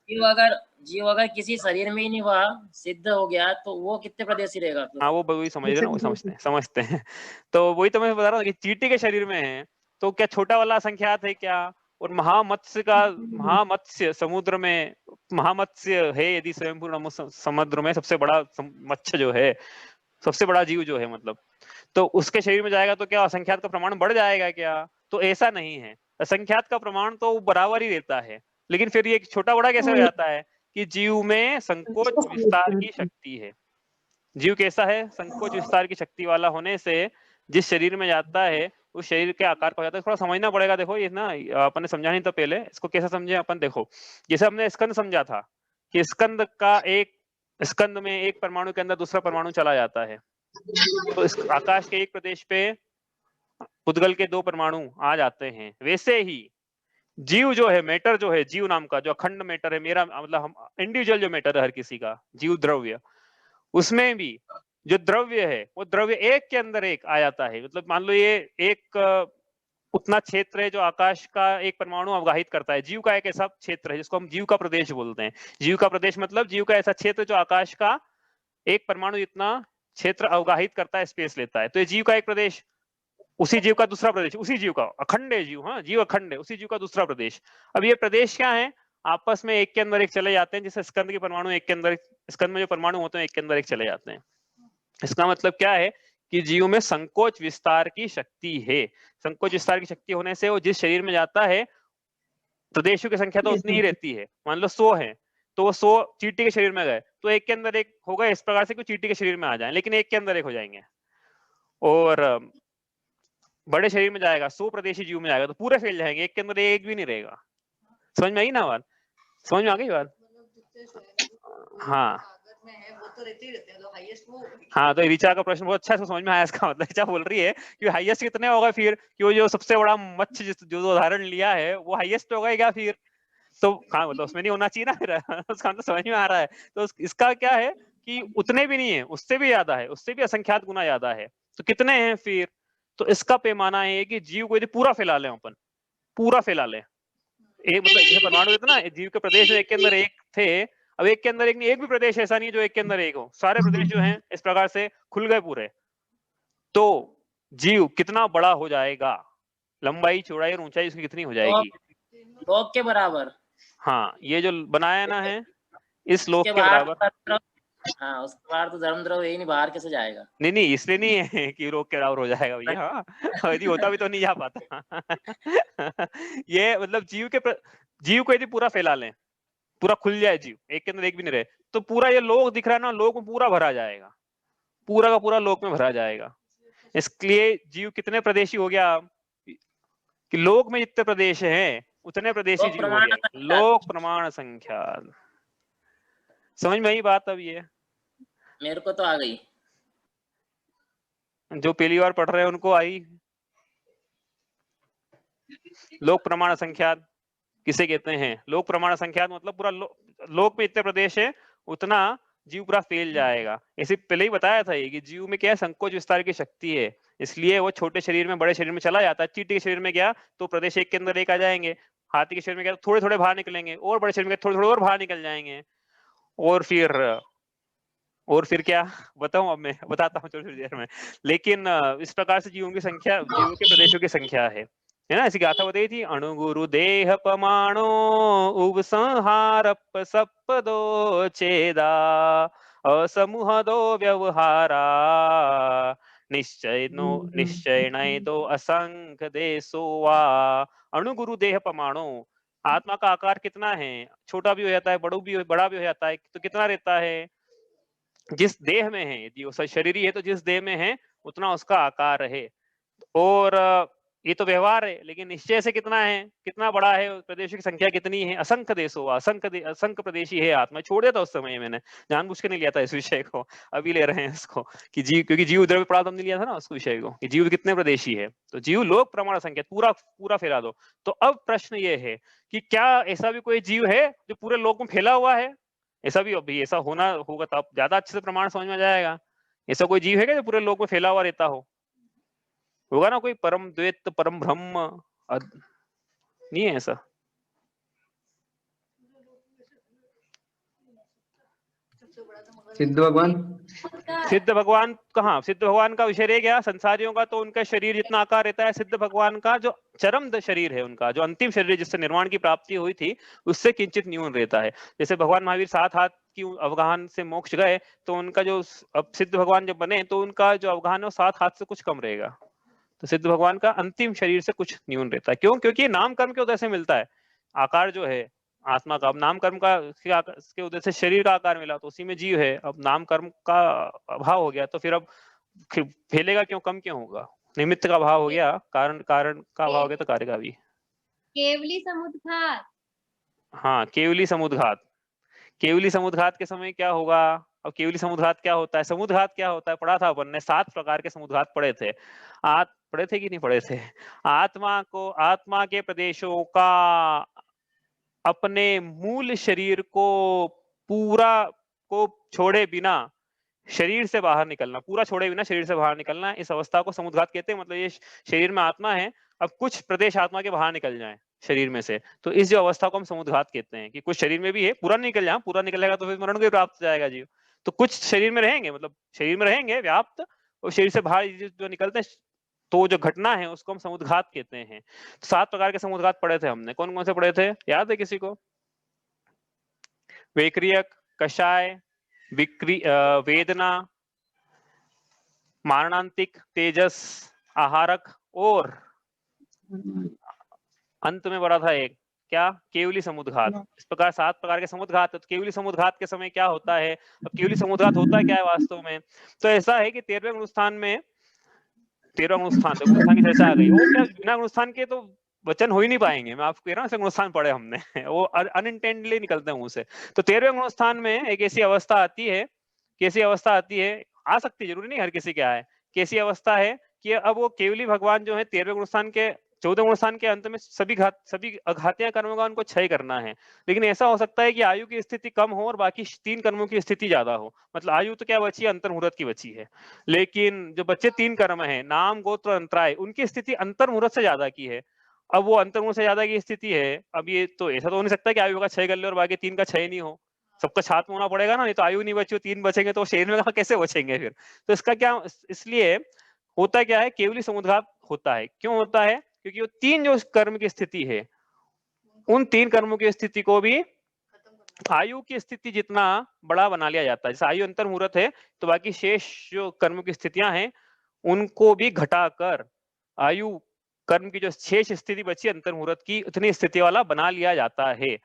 जीव अगर किसी शरीर में ही नहीं हुआ, सिद्ध हो गया, तो वो कितने प्रदेशी रहेगा फिर? हाँ वो वही समझ रहे ना, वो समझते हैं। तो वही तो मैं बता रहा हूँ कि चींटी के शरीर में है तो क्या छोटा वाला असंख्यात है क्या? और महामत्स्य समुद्र में महामत्स्य है यदि स्वयंपूर्ण समुद्र में सबसे बड़ा मत्स्य जो है, सबसे बड़ा जीव जो है मतलब, तो उसके शरीर में जाएगा तो क्या असंख्यात का प्रमाण बढ़ जाएगा क्या? तो ऐसा नहीं है, असंख्यात का प्रमाण तो बराबर ही रहता है। लेकिन फिर ये छोटा बड़ा कैसे हो जाता है कि जीव में संकोच विस्तार की शक्ति है। जीव कैसा है? संकोच विस्तार की शक्ति वाला होने से जिस शरीर में जाता है उस शरीर के आकार का हो जाता है। थोड़ा समझना पड़ेगा। देखो ये ना अपन ने समझा नहीं था पहले, इसको कैसे समझे अपन। देखो जैसे हमने स्कंद समझा था कि स्कंद में एक परमाणु के अंदर दूसरा परमाणु चला जाता है, तो इस आकाश के एक प्रदेश पे पुद्गल के दो परमाणु आ जाते हैं। वैसे ही जीव जो है, मैटर जो है, जीव नाम का जो अखंड मैटर है, मेरा मतलब हम इंडिविजुअल जो मैटर है हर किसी का, जीव द्रव्य, उसमें भी जो द्रव्य है वो द्रव्य एक के अंदर एक आ जाता है। मतलब मान लो ये एक उतना क्षेत्र है जो आकाश का एक परमाणु अवगाहित करता है। जीव का एक ऐसा क्षेत्र है जिसको हम जीव का प्रदेश बोलते हैं। जीव का प्रदेश मतलब जीव का ऐसा क्षेत्र जो आकाश का एक परमाणु इतना क्षेत्र अवगाहित करता है, स्पेस लेता है। तो ये जीव का एक प्रदेश, उसी जीव का दूसरा प्रदेश, उसी जीव का अखंड है जीव, हाँ जीव अखंड है, उसी जीव का दूसरा प्रदेश। अब ये प्रदेश क्या है? आपस में एक के अंदर एक चले जाते हैं, जैसे स्कंद के परमाणु एक के अंदर, स्कंद में जो परमाणु होते हैं एक के अंदर एक चले जाते हैं। इसका मतलब क्या है कि जीव में संकोच विस्तार की शक्ति है। संकोच विस्तार की शक्ति होने से वो जिस शरीर में जाता है प्रदेशों की संख्या तो उतनी ही रहती है। मान लो 100 है तो वो 100 चींटी के शरीर में गए तो एक के अंदर एक होगा, इस प्रकार से कि चींटी के शरीर में आ जाए, लेकिन एक के अंदर एक हो जाएंगे। और बड़े शरीर में जाएगा, 100 प्रदेशी जीव में जाएगा तो पूरे फैल जाएंगे, एक के अंदर एक भी नहीं रहेगा। समझ में आई ना बात? समझ में आ गई बात? हाँ हाँ, तो ऋचा का प्रश्न बहुत अच्छा है, समझ में आया। इसका मतलब ऋचा बोल रही है कि हाईएस्ट कितने होगा फिर, कि वो जो सबसे बड़ा मत्स्य जो उदाहरण लिया है वो हाईएस्ट होगा क्या फिर? तो हाँ मतलब उसमें नहीं होना चाहिए ना फिर उसका मतलब समझ में आ रहा है। तो इसका क्या है कि उतने भी नहीं है, उससे भी ज्यादा है, उससे भी असंख्यात गुना ज्यादा है। तो कितने हैं फिर? तो इसका पैमाना है कि जीव को यदि पूरा फैला लें अपन, पूरा फैला लें, एक मतलब जैसे परमाणु देते ना, जीव के प्रदेश एक के अंदर एक थे, अब एक के अंदर एक नहीं, एक भी प्रदेश ऐसा नहीं जो एक के अंदर एक हो, सारे प्रदेश जो हैं इस प्रकार से खुल गए पूरे, तो जीव कितना बड़ा हो जाएगा, लंबाई चौड़ाई और ऊंचाई उसकी कितनी हो जाएगी? लोक के बराबर। हाँ, ये जो बनाया ना है इस लोक के बराबर। हाँ उसके बाद तो धर्म द्रोह यही नहीं, बाहर कैसे जाएगा? नहीं इसलिए नहीं है कि रोग के बराबर हो जाएगा भैया। हाँ यदि होता भी तो नहीं जा पाता। ये मतलब जीव को यदि पूरा फैला लें, पूरा खुल जाए जीव, एक के अंदर एक भी नहीं रहे, तो पूरा ये लोक दिख रहा है ना, लोक में पूरा भरा जाएगा, पूरा का पूरा लोक में भरा जाएगा। इसलिए जीव कितने प्रदेशी हो गया कि लोक में जितने प्रदेश हैं उतने प्रदेशी लोक जीव हो प्रमाण गए। संख्या। लोक प्रमाण संख्या, समझ में आई बात? अब ये मेरे को तो आ गई। जो पहली बार पढ़ रहे हैं उनको आई। लोक प्रमाण संख्या किसे कहते हैं? लोक प्रमाण संख्या मतलब पूरा लोक में इतने प्रदेश है उतना जीव पूरा फैल जाएगा। ऐसे पहले ही बताया था ये कि जीव में क्या है, संकोच विस्तार की शक्ति है, इसलिए वो छोटे शरीर में बड़े शरीर में चला जाता है। चींटी के शरीर में गया तो प्रदेश एक के अंदर एक आ जाएंगे, हाथी के शरीर में गया तो थोड़े थोड़े बाहर निकलेंगे, और बड़े शरीर में थोड़े थोड़े और बाहर निकल जाएंगे। और फिर क्या बताऊं? अब मैं बताता हूँ थोड़ी देर में। लेकिन इस प्रकार से जीवों की संख्या, जीवों के प्रदेशों की संख्या है ना। ऐसी गाथा बताई थी, अणुगुरु देह पमाणो उपसंहार सपदो छेदा असमूह दो व्यवहारा निश्चय दो असंख्य देशो वा। अणुगुरु देह पमाणो, आत्मा का आकार कितना है? छोटा भी हो जाता है, बड़ा भी हो जाता है, तो कितना रहता है? जिस देह में है, यदि वो शरीरी है तो जिस देह में है उतना उसका आकार है। और ये तो व्यवहार है, लेकिन निश्चय से कितना है, कितना बड़ा है, प्रदेशों की संख्या कितनी है? असंख्य देशों, असंख्य प्रदेशी है आत्मा। छोड़ दिया था उस समय, मैंने जानबूझ के नहीं लिया था इस विषय को, अभी ले रहे हैं इसको कि जीव, क्योंकि जीव उधर भी पढ़ा तो हमने लिया था ना उस विषय को कि जीव कितने प्रदेशी है। तो जीव लोक प्रमाण संख्या पूरा पूरा फैला दो। तो अब प्रश्न ये है कि क्या ऐसा भी कोई जीव है जो पूरे लोक में फैला हुआ है? ऐसा भी, अभी ऐसा होना होगा तब ज्यादा अच्छे से प्रमाण समझ में आ जाएगा। ऐसा कोई जीव है क्या जो पूरे लोक में फैला हुआ रहता हो? होगा ना कोई परम द्वैत परम ब्रह्म, नहीं है ऐसा? सिद्ध भगवान, सिद्ध भगवान कहाँ? सिद्ध भगवान का विषय रह गया संसारियों का, तो उनका शरीर जितना आकार रहता है, सिद्ध भगवान का जो चरम शरीर है, उनका जो अंतिम शरीर जिससे निर्वाण की प्राप्ति हुई थी, उससे किंचित न्यून रहता है। जैसे भगवान महावीर 7 हाथ की अवगाहन से मोक्ष गए, तो उनका जो अब सिद्ध भगवान जब बने तो उनका जो अवगाहन है वो 7 हाथ से कुछ कम रहेगा। तो सिद्ध भगवान का अंतिम शरीर से कुछ न्यून रहता है। क्यों? क्योंकि नाम कर्म के उदय से मिलता है आकार जो है आत्मा का। अब नाम कर्म का के उदय से शरीर का आकार मिला, तो उसी में जीव है। अब नाम कर्म का अभाव हो गया तो फिर अब फैलेगा क्यों, कम क्यों होगा? निमित्त का अभाव हो गया, कारण का अभाव हो गया, तो कार्य का भी। केवली समुद्घात। हाँ, केवली समुद्घात। केवली समुद्घात के समय क्या होगा? अब केवली समुद्घात क्या होता है? समुद्घात क्या होता है पढ़ा था अपन ने, 7 प्रकार के समुद्घात पढ़े थे। पढ़े थे कि नहीं पढ़े थे? आत्मा के प्रदेशों का अपने मूल शरीर को पूरा को छोड़े बिना शरीर से बाहर निकलना, पूरा छोड़े बिना शरीर से बाहर निकलना, इस अवस्था को समुद्घात कहते हैं। मतलब ये शरीर में आत्मा है, अब कुछ प्रदेश आत्मा के बाहर निकल जाएं शरीर में से, तो इस जो अवस्था को हम समुद्घात कहते हैं कि कुछ शरीर में भी है, पूरा निकल जाए। पूरा निकलेगा तो फिर मरण को प्राप्त हो जाएगा जीव। तो कुछ शरीर में रहेंगे, मतलब शरीर में रहेंगे व्याप्त, और शरीर से बाहर जो निकलते हैं, तो जो घटना है उसको हम समुद्घात कहते हैं। 7 प्रकार के समुद्घात पढ़े थे हमने। कौन कौन से पढ़े थे, याद है किसी को? वैक्रियक, कषाय, वेदना, मारणांतिक, तेजस, आहारक, और अंत में बड़ा था एक, क्या? केवली समुद्घात। इस प्रकार 7 प्रकार के समुद्घात। तो केवली समुद्घात के समय क्या होता है? अब केवली समुद्घात होता क्या है वास्तव में? तो ऐसा है कि 13वें अनुष्ठान में, 13वां अनुष्ठान, तो अनुष्ठान की चर्चा आ गई, वो क्या बिना अनुष्ठान के तो वचन हो ही नहीं पाएंगे। मैं आपको कह रहा हूँ, अनुष्ठान पढ़े हमने वो अनइंटेंडली निकलते हैं मुंह से। तो 13वें अनुष्ठान में एक ऐसी अवस्था आती है, कैसी अवस्था आती है, आ सकती, जरूरी नहीं हर किसी के आए, कैसी अवस्था है कि अब वो केवली भगवान जो है 13वें अनुष्ठान के 14वें अनुष्ठान के अंत में सभी अघातिया कर्मों का उनको क्षय करना है। लेकिन ऐसा हो सकता है कि आयु की स्थिति कम हो और बाकी 3 कर्मों की स्थिति ज्यादा हो। मतलब आयु तो क्या बची है, अंतर्मुहूर्त की बची है, लेकिन जो बच्चे 3 कर्म है, नाम, गोत्र, अंतराय, उनकी स्थिति अंतर्मुहूर्त से ज्यादा की है। अब वो अंतर्मुहूर्त से ज्यादा की स्थिति है। अब ये तो ऐसा तो हो नहीं सकता कि आयु का क्षय कर ले और बाकी 3 का क्षय नहीं हो। सबका छात्र होना पड़ेगा ना, नहीं तो आयु नहीं बची, 3 बचेंगे तो शरीर में कैसे बचेंगे फिर? तो इसका क्या, इसलिए होता क्या है, केवली समुद्घात होता है। क्यों होता है? क्योंकि वो 3 जो कर्म की स्थिति है, उन 3 कर्मों की स्थिति को भी आयु की स्थिति जितना बड़ा बना लिया जाता है, जैसे आयु अंतर मुहूर्त है तो बाकी शेष जो कर्म की स्थितियां हैं उनको भी घटाकर आयु कर्म की जो शेष स्थिति बची अंतर मुहूर्त की उतनी स्थिति वाला बना लिया जाता है।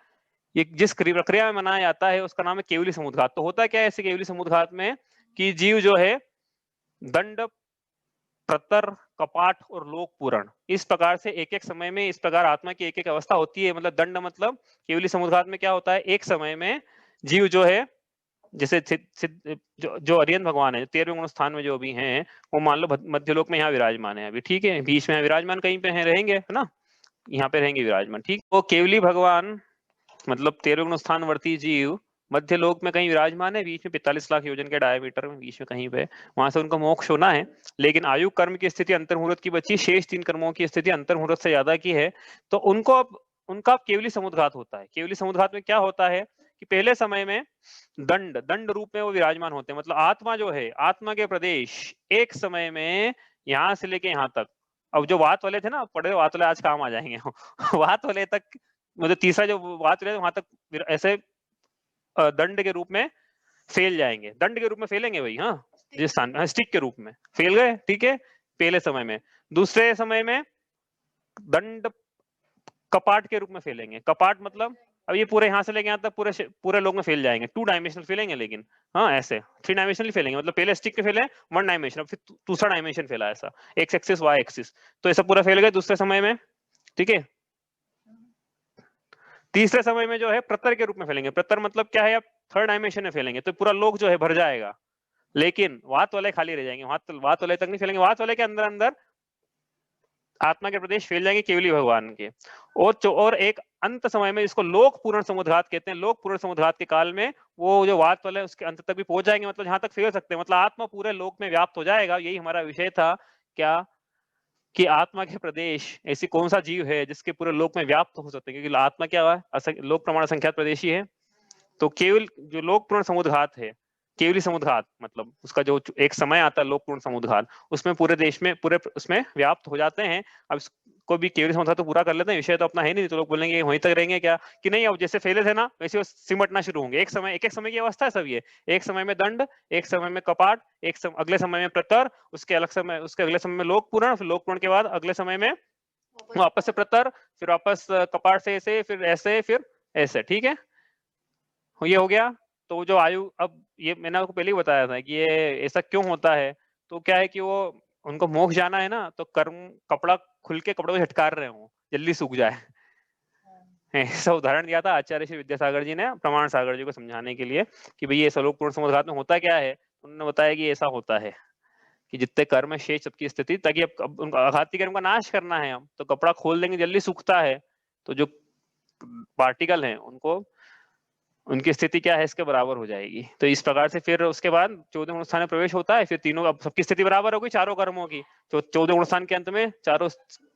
ये जिस प्रक्रिया में मनाया जाता है उसका नाम है केवली समुद्घात। तो होता क्या है ऐसे केवली समुद्घात में कि जीव जो है दंड, प्रतर, कपाट और लोक पूरण, इस प्रकार से एक एक समय में इस प्रकार आत्मा की एक एक अवस्था होती है। मतलब दंड मतलब केवली समुद्घात में क्या होता है, एक समय में जीव जो है जैसे जो अरिहंत भगवान है 13वें गुण स्थान में जो भी हैं वो मान लो मध्यलोक में यहाँ विराजमान है अभी, ठीक है, बीच में विराजमान कहीं पे है रहेंगे, है ना, यहाँ पे रहेंगे विराजमान, ठीक। वो केवली भगवान मतलब 13वें गुण स्थान वर्ती जीव मध्य लोक में कहीं विराजमान है, बीच में 45 लाख योजन के डायमीटर में बीच में कहीं पे, वहां से उनका मोक्ष होना है। लेकिन आयु कर्म की स्थिति अंतर मुहूर्त की बची, शेष 3 कर्मों की स्थिति अंतर मुहूर्त से ज्यादा की है, तो उनको अब उनका केवली समुद्घात होता है। केवली समुद्घात में क्या होता है कि पहले समय में दंड रूप में वो विराजमान होते हैं। मतलब आत्मा जो है, आत्मा के प्रदेश एक समय में यहाँ से लेके यहाँ तक, अब जो वात वाले थे ना, पढ़े वात वाले आज काम आ जाएंगे वात वाले तक, मतलब तीसरा जो वात वाले वहां तक ऐसे दंड के रूप में फैल जाएंगे, दंड के रूप में फैलेंगे भाई, हाँ जिस स्थान स्टिक के रूप में फैल गए, ठीक है, पहले समय में। दूसरे समय में दंड कपाट के रूप में फैलेंगे। कपाट मतलब अब ये पूरे यहाँ से लेके यहाँ तक पूरे लोग में फैल जाएंगे, 2 डायमेंशनल फैलेंगे, लेकिन हाँ ऐसे 3 डायमेंशनल फैलेंगे। मतलब पहले स्टिक के फैले 1 डायमेंशन, फिर दूसरा डायमेंशन फैला ऐसा एक्स एक्सिस वाई एक्सिस, तो ऐसा पूरा फैल गए दूसरे समय में, ठीक है। तीसरे समय में जो है प्रतर के रूप में फैलेंगे। प्रतर मतलब क्या है, अब 3rd डायमेंशन में फैलेंगे तो पूरा लोक जो है भर जाएगा, लेकिन वात वाले खाली रह जाएंगे, वात वाले तक नहीं फैलेंगे, वात वाले के अंदर अंदर आत्मा के प्रदेश फैल जाएंगे केवली भगवान के। और एक अंत समय में इसको लोक पूर्ण समुद्घात कहते हैं। लोक पूर्ण समुद्घात के काल में वो जो वात वाले उसके अंत तक भी पहुंच जाएंगे, मतलब जहां तक फैल सकते हैं, मतलब आत्मा पूरे लोक में व्याप्त हो जाएगा। यही हमारा विषय था क्या, कि आत्मा के प्रदेश ऐसी कौन सा जीव है जिसके पूरे लोक में व्याप्त हो सकते हैं, क्योंकि आत्मा क्या हुआ, लोक प्रमाण संख्यात प्रदेशी है। तो केवल जो लोक पूर्ण समुद्घात है, केवली समुद्घात मतलब उसका जो एक समय आता है लोक पूर्ण समुद्घात, उसमें पूरे देश में पूरे उसमें व्याप्त हो जाते हैं। अब इसको भी केवली समुद्घात तो पूरा कर लेते हैं, विषय तो अपना है नहीं, तो लोग बोलेंगे वहीं तक रहेंगे क्या, कि नहीं अब जैसे फैले थे ना वैसे वो सिमटना शुरू होंगे। एक समय की अवस्था है सब ये, एक समय में दंड, एक समय में कपाट, अगले समय में प्रतर, उसके अगले समय में लोक पूर्ण, फिर लोक पूर्ण के बाद अगले समय में वापस से प्रतर, फिर वापस कपाट से ऐसे, फिर ऐसे, फिर ऐसे, ठीक है, ये हो गया। तो जो आयु, अब ये मैंने आपको पहले ही बताया था कि ये ऐसा क्यों होता है, तो क्या है कि वो उनको मोक्ष जाना है ना, तो कर्म कपड़ा खुल के कपड़े को झटकार रहे हो, जल्दी सूख जाए, ऐसा उदाहरण दिया था आचार्य श्री विद्यासागर जी ने प्रमाण सागर जी को समझाने के लिए कि भाई ये सलोक पूर्ण समुद्घात में होता क्या है। उन्होंने बताया कि ऐसा होता है कि जितने कर्म है शेष सबकी स्थिति, ताकि अब उनका आघाती कर्म का नाश करना है हम, तो कपड़ा खोल देंगे जल्दी सूखता है, तो जो पार्टिकल हैं उनको उनकी स्थिति क्या है इसके बराबर हो जाएगी। तो इस प्रकार से फिर उसके बाद 14वें गुण स्थान में प्रवेश होता है, फिर तीनों अब सबकी स्थिति बराबर होगी चारों कर्मों की। तो 14वें गुण स्थान के अंत में चारों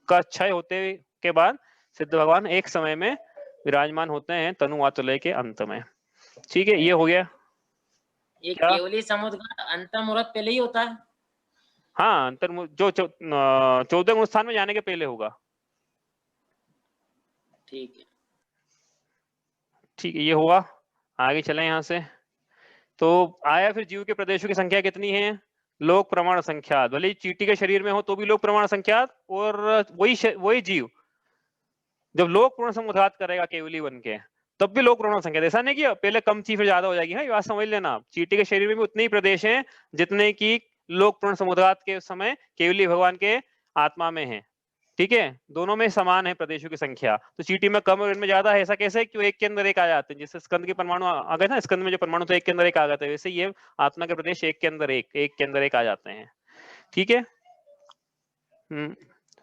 का क्षय होते के बाद सिद्ध भगवान एक समय में विराजमान होते हैं तनुवातलय के अंत में, ठीक है, ये हो गया। ये क्या? केवली समुद्घात अंतर मुहूर्त पहले ही होता है? हाँ, अंतर जो 14वें गुण स्थान में जाने के पहले होगा, ठीक है, ठीक है, ये हुआ। आगे चले यहाँ से, तो आया फिर जीव के प्रदेशों की संख्या कितनी है, लोक प्रमाण संख्यात, भले ही चींटी के शरीर में हो तो भी लोक प्रमाण संख्यात, और वही जीव जब लोक पूर्ण समुद्घात करेगा केवली बन के तब भी लोक प्रमाण संख्यात। ऐसा नहीं कि पहले कम थी फिर ज्यादा हो जाएगी, हाँ ये बात समझ लेना आप। चींटी के शरीर में भी उतने ही प्रदेश हैं जितने की लोक पूर्ण समुद्घात के समय केवली भगवान के आत्मा में है, ठीक है, दोनों में समान है प्रदेशों की संख्या। तो चींटी में कम और इनमें ज्यादा है, ऐसा कैसे, क्यों एक के अंदर एक आ जाते हैं। जैसे स्कंद के परमाणु आ गए ना, स्कंद में जो परमाणु थे एक के अंदर एक आ गए थे, वैसे ये आत्मा के प्रदेश एक के अंदर एक आ जाते हैं, ठीक है।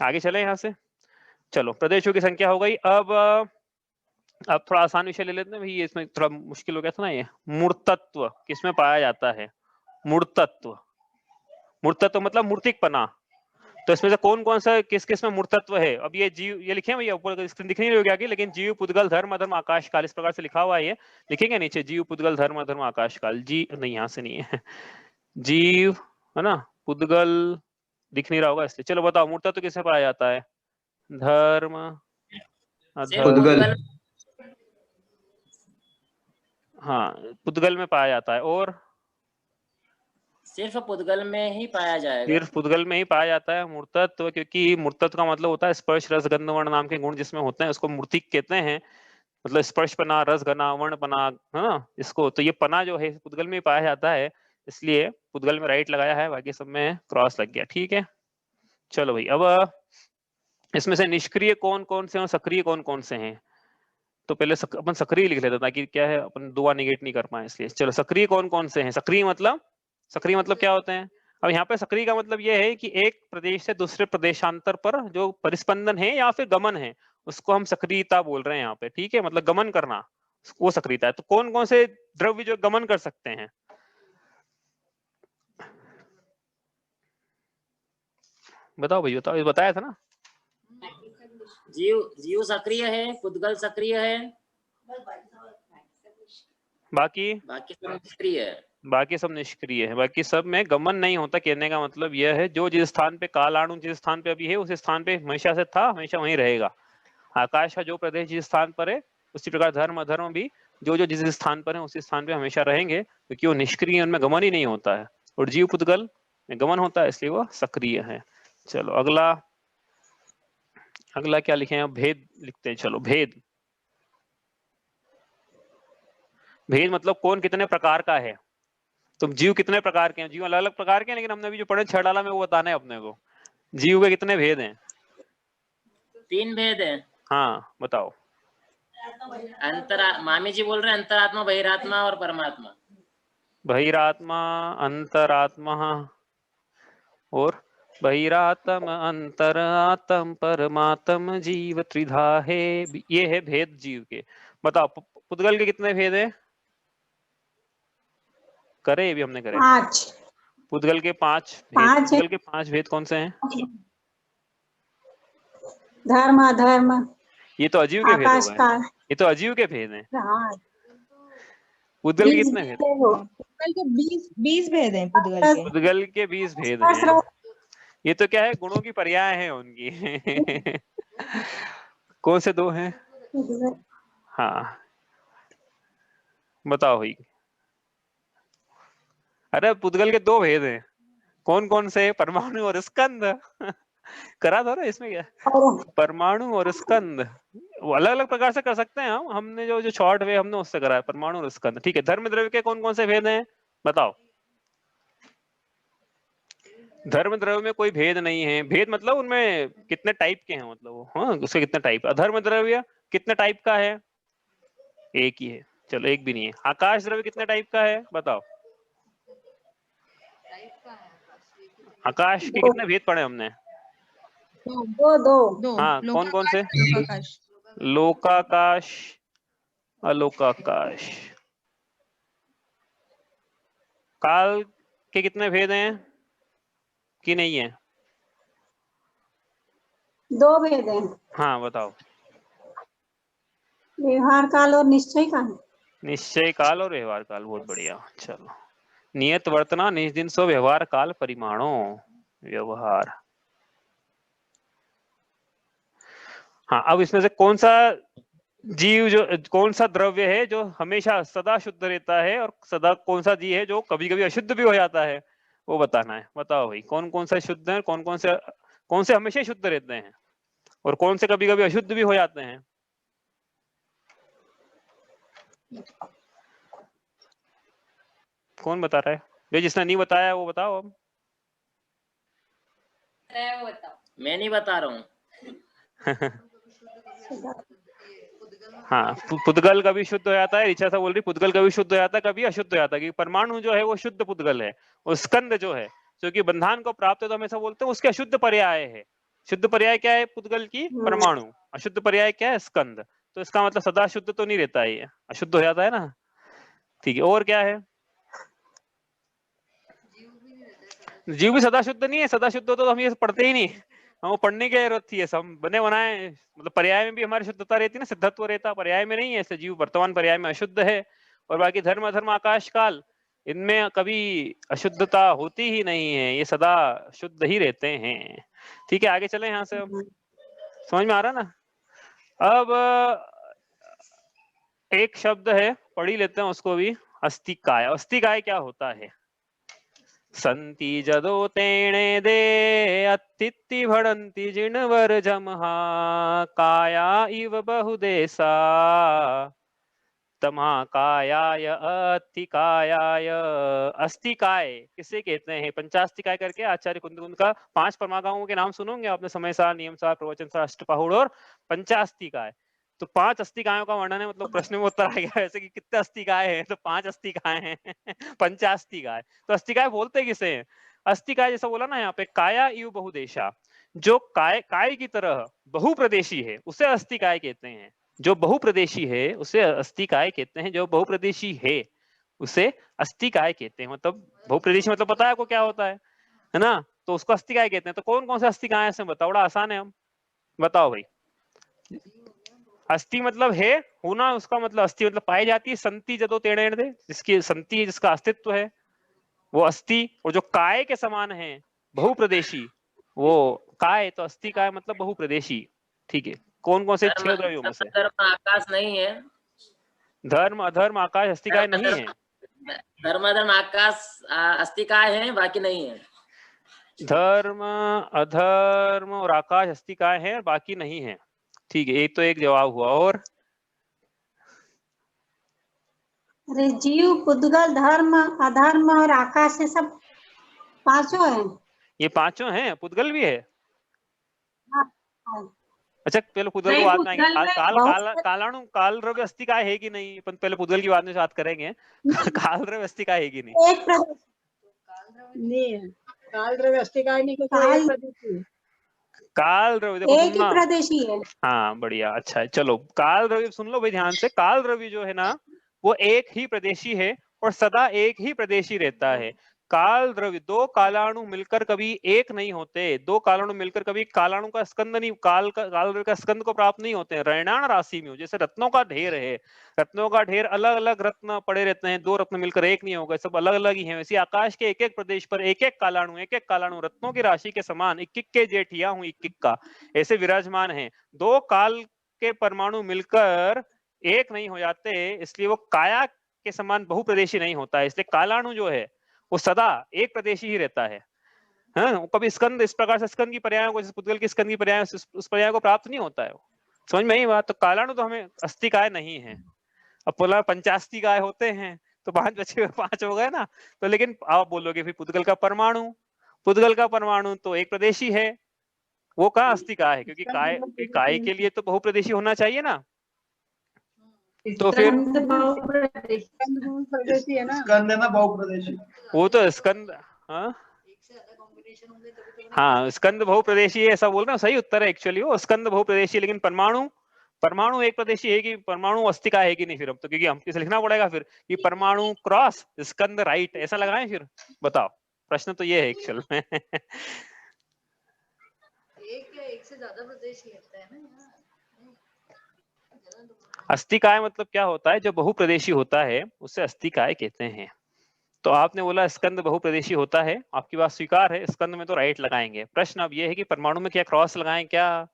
आगे चले यहाँ से, चलो प्रदेशों की संख्या हो गई। अब थोड़ा आसान विषय ले लेते हैं भाई, इसमें थोड़ा मुश्किल हो गया था ना। ये मूर्तत्व किसमें पाया जाता है, मूर्तत्व मतलब मूर्तिकपना। तो इसमें से कौन कौन सा किस किस में मूर्तत्व है। अब ये जीव, ये लिखे भैया ऊपर स्क्रीन दिख नहीं रही आगे, लेकिन जीव पुद्गल धर्म अधर्म आकाश काल इस प्रकार से लिखा हुआ है, ये लिखेंगे नीचे, जीव पुद्गल धर्म अधर्म आकाश काल। जी नहीं, यहाँ से नहीं है, जीव है ना, पुद्गल दिख नहीं रहा होगा इसलिए। चलो बताओ मूर्तत्व किसमें पाया जाता है, धर्म सिर्फ पुद्गल। पुद्गल, हाँ पुद्गल में पाया जाता है। और सिर्फ पुद्गल में ही पाया जाएगा। सिर्फ पुद्गल में ही पाया जाता है मूर्तत्व, क्योंकि मूर्तत्व का मतलब होता है स्पर्श रस गंध वर्ण नाम के गुण जिसमें होते हैं, उसको मूर्तिक कहते हैं। मतलब स्पर्श पना, रस गना, वर्ण पना, है ना, इसको। तो ये पना जो है पुद्गल में ही पाया जाता है, इसलिए पुद्गल में राइट लगाया है, बाकी सब में क्रॉस लग गया। ठीक है, चलो भाई। अब इसमें से निष्क्रिय कौन कौन से और सक्रिय कौन कौन से हैं? तो पहले अपन सक्रिय लिख लेते, ताकि क्या है अपन दुआ निगेट नहीं कर पाए, इसलिए। चलो सक्रिय कौन कौन से हैं? सक्रिय मतलब क्या होते हैं? अब यहाँ पे सक्रिय का मतलब ये है कि एक प्रदेश से दूसरे प्रदेशांतर पर जो परिस्पंदन है या फिर गमन है, उसको हम सक्रियता बोल रहे हैं यहाँ पे। ठीक है, मतलब गमन करना, वो सक्रियता है। तो कौन कौन से द्रव्य जो गमन कर सकते हैं? बताओ भाई, बताओ। ये बताया था ना। जीव सक्रिय है, पुद्गल सक्रिय है, बाकी बाकी सब निष्क्रिय है। बाकी सब निष्क्रिय है। बाकी सब में गमन नहीं होता। कहने का मतलब यह है, जो जिस स्थान पे कालाणु जिस स्थान पे अभी है, उस स्थान पे हमेशा से था, हमेशा वहीं रहेगा। आकाश का जो प्रदेश जिस स्थान पर है, उसी प्रकार धर्म अधर्म भी जो जो जिस स्थान पर है उसी स्थान पे हमेशा रहेंगे, क्योंकि वो निष्क्रिय, उनमें गमन ही नहीं होता है। और जीव पुद्गल में गमन होता है, इसलिए वो सक्रिय है। चलो अगला क्या लिखे हैं? भेद लिखते हैं। चलो भेद मतलब कौन कितने प्रकार का है। तुम जीव कितने प्रकार के हैं? जीव अलग अलग प्रकार के हैं, लेकिन हमने अभी जो पढ़े 6 डाला में वो बताना है अपने को। जीव के कितने भेद हैं? 3 भेद है। हाँ बताओ। मामी जी बोल रहे हैं अंतरात्मा, बहिरात्मा और परमात्मा। बहिरात्मा, अंतरात्मा और बहिरात्म अंतरात्म परमात्म जीव त्रिधा है। ये है भेद जीव के। बताओ पुद्गल के कितने भेद हैं? करे, ये भी हमने करे। 5 पुद्गल के 5 भेद। 5 है। पुद्गल के 5 भेद कौन से हैं? धर्म अधर्म ये तो अजीव के भेद हो आकाश गए। का। ये तो अजीव के भेद हैं। हाँ पुद्गल के 20 कितने भेद? पुद्गल के 20 भेद हैं पुद्गल के। पुद्गल के 20 भेद हैं। ये तो क्या है, गुणों की पर्याय है उनकी। कौन से 2 हैं? हाँ बताओ भाई। अरे पुद्गल के 2 भेद हैं। कौन कौन से? परमाणु और स्कंद। करा था ना इसमें क्या, परमाणु और स्कंद। वो अलग अलग प्रकार से कर सकते हैं हम। हमने जो शॉर्ट वे हमने उससे करा है, परमाणु और स्कंद। ठीक है, धर्म द्रव्य के कौन कौन से भेद हैं? बताओ। धर्म द्रव्य में कोई भेद नहीं है। भेद मतलब उनमें कितने टाइप के हैं, मतलब वो, हाँ, उसके कितने टाइप। अधर्म द्रव्य कितने टाइप का है? एक ही है। चलो एक भी नहीं है। आकाश द्रव्य कितने टाइप का है? बताओ। आकाश के कितने भेद पढ़े हमने? दो हाँ कौन कौन से? लोकाकाश। लोकाकाश, अलोकाकाश। काल के कितने भेद हैं कि नहीं है? 2 भेद हैं, हाँ बताओ। व्यवहार काल और निश्चय काल। निश्चय काल और व्यवहार काल, बहुत बढ़िया। चलो नियत वर्तना निजदिन सो व्यवहार काल परिमाणो। व्यवहार। हाँ, अब इसमें से कौन सा जीव जो, कौन सा द्रव्य है जो हमेशा सदा शुद्ध रहता है, और सदा कौन सा जीव है जो कभी कभी अशुद्ध भी हो जाता है, वो बताना है। बताओ भाई, कौन कौन सा शुद्ध है, कौन से हमेशा शुद्ध रहते हैं, और कौन से कभी कभी अशुद्ध भी हो जाते हैं? कौन बता रहा है? ये जिसने नहीं बताया वो बताओ अब। मैं नहीं बता रहा हूँ। हाँ, पुद्गल कभी शुद्ध हो जाता है। ऋचा सा बोल रही पुद्गल कभी शुद्ध हो जाता है, कभी अशुद्ध हो जाता है। क्योंकि परमाणु जो है वो शुद्ध पुद्गल है, और स्कंद जो है क्योंकि बंधान को प्राप्त है तो हमेशा बोलते हैं उसके अशुद्ध पर्याय है। शुद्ध पर्याय क्या है पुद्गल की? परमाणु। अशुद्ध पर्याय क्या है? स्कंद। तो इसका मतलब सदा शुद्ध तो नहीं रहता है, ये अशुद्ध हो जाता है ना। ठीक है, और क्या है? जीव भी सदा शुद्ध नहीं है। सदा शुद्ध तो हम ये पढ़ते ही नहीं, वो पढ़ने की जरूरत थी। सब बने बनाए, मतलब पर्याय में भी हमारी शुद्धता रहती है ना, सिद्धत्व रहता, पर्याय में नहीं है। ऐसे जीव वर्तमान पर्याय में अशुद्ध है, और बाकी धर्म अधर्म आकाश काल, इनमें कभी अशुद्धता होती ही नहीं है, ये सदा शुद्ध ही रहते हैं। ठीक है, आगे चले यहाँ से। अब समझ में आ रहा ना? अब एक शब्द है, पढ़ ही लेते हैं उसको भी, अस्तिकाय। अस्तिकाय क्या होता है? संति जदो तेणे दे अतिथि भड़ंती जिणवर जमहा काया इव बहुदेसा तमा कायाय अतिकायाय। अस्तिकाय किसे कहते हैं? पंचास्तिकाय करके आचार्य कुंद का 5 परमागाओं के नाम सुनोगे आपने, समय सार, नियम सार, प्रवचन सार, अष्टपाहुड़ और पंचास्तिकाय। तो 5 अस्तिकायों का वर्णन है, मतलब प्रश्न में उत्तर आ गया ऐसे कि कितने अस्तिकाय हैं, तो 5 अस्तिकाय हैं। पंचास्तिकाय। तो अस्तिकाय बोलते किसे हैं? अस्तिकाय जैसा बोला ना यहाँ पे, काया इव बहुदेशा, जो काय की तरह बहुप्रदेशी है उसे अस्तिकाय कहते हैं। जो बहुप्रदेशी है उसे अस्तिकाय कहते हैं। जो बहुप्रदेशी है उसे अस्तिकाय कहते हैं। मतलब बहुप्रदेशी मतलब पता है आपको क्या होता है ना? तो उसको अस्तिकाय कहते हैं। तो कौन कौन से अस्तिकाय हैं बताओ, बड़ा आसान है। हम बताओ भाई। अस्थि मतलब है, होना, उसका मतलब अस्थि मतलब पाई जाती है। संति जदो तेणे दे, जिसकी संति है, जिसका अस्तित्व है, वो अस्थि। और जो काय के समान है, बहुप्रदेशी, वो काय। तो अस्तिकाय मतलब बहुप्रदेशी। ठीक है। कौन कौन से 6 द्रव्यों में से? धर्म आकाश नहीं है। धर्म अधर्म आकाश अस्तिकाय नहीं है। धर्म अधर्म आकाश अस्तिकाय है, बाकी नहीं है। धर्म अधर्म और आकाश अस्तिकाय है, बाकी नहीं है। ठीक है, एक तो एक जवाब हुआ। और अरे जीव, पुद्गल, धर्म, अधर्म और आकाश, ये सब 5 हैं। ये 5 हैं। पुद्गल भी है। हाँ। अच्छा, पहले पुद्गल को बात में आएंगे। कालाणु काल द्रव्य अस्तिकाय है कि नहीं? अपन पहले पुद्गल की बात में बात करेंगे। काल द्रव्य अस्तिकाय है कि नहीं? एक काल द्रव्य अस्तिकाय नहीं, एक प्रदेशी है। काल द्रव्य देखो, एक ही प्रदेशी है। हाँ बढ़िया, अच्छा है। चलो, काल द्रव्य सुन लो भाई ध्यान से। काल द्रव्य जो है ना, वो एक ही प्रदेशी है और सदा एक ही प्रदेशी रहता है। काल द्रव्य, 2 कालाणु मिलकर कभी एक नहीं होते। 2 कालाणु मिलकर कभी कालाणु का स्कंद नहीं, काल द्रव्य का स्कंद को प्राप्त नहीं होते हैं। रैणान राशि में जैसे रत्नों का ढेर है, रत्नों का ढेर, अलग अलग रत्न पड़े रहते हैं, 2 रत्न मिलकर एक नहीं होगा, सब अलग अलग ही है। वैसे आकाश के एक एक प्रदेश पर एक एक कालाणु रत्नों की राशि के समान, 21 के जेठिया हूं 21 का, ऐसे विराजमान है। 2 काल के परमाणु मिलकर एक नहीं हो जाते, इसलिए वो काया के समान बहुप्रदेशी नहीं होता है। इसलिए कालाणु जो है वो सदा एक प्रदेशी ही रहता है। हाँ, कभी स्कंद इस प्रकार से स्कंद की पर्यायों को, जैसे पुद्गल की स्कंद की पर्याय, उस पर्याय को प्राप्त नहीं होता है। समझ में आई बात? तो कालाणु तो हमें अस्तिकाय नहीं है। अब बोला पंचास्तिकाय होते हैं, तो 5 बचे 5 हो गए ना। तो लेकिन आप बोलोगे फिर पुद्गल का परमाणु तो एक प्रदेशी है, वो कहाँ अस्तिकाय है? क्योंकि काय के लिए तो बहुप्रदेशी होना चाहिए ना। तो फिर प्रदेशी है ना, स्कंद है ना बहुप्रदेशी। वो तो स्कंद, हाँ स्कंद बहुप्रदेशी है ऐसा बोल रहे हो, सही उत्तर है एक्चुअली, वो स्कंद बहुप्रदेशी। लेकिन परमाणु एक प्रदेशी है कि परमाणु अस्तिकाय है कि नहीं? फिर अब तो, क्योंकि हम किसे लिखना पड़ेगा फिर कि परमाणु क्रॉस स्कंद राइट, ऐसा लगाएं फिर। बताओ, प्रश्न तो ये है एक्चुअल में। एक से ज्यादा प्रदेशी रहता है ना। अस्तिकाय मतलब क्या होता है? जो बहुप्रदेशी होता है उसे अस्तिकाय कहते हैं। तो आपने बोला स्कंद बहुप्रदेशी होता है, आपकी बात स्वीकार है, स्कंद में तो राइट लगाएंगे। प्रश्न अब ये है कि परमाणु में क्या क्रॉस लगाएं क्या?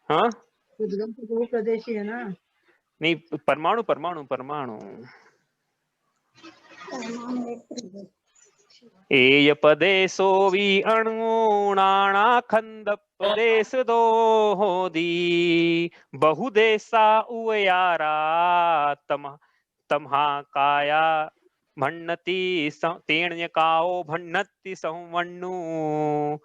हाँ, बहुप्रदेशी है ना। नहीं, परमाणु एय पदेशो वि अणुणाणा खंड प्रदेश दो होदी बहुदेशा उयारा तमहा काया भण्णति तेण्यकाओ भण्णति संवण्णु।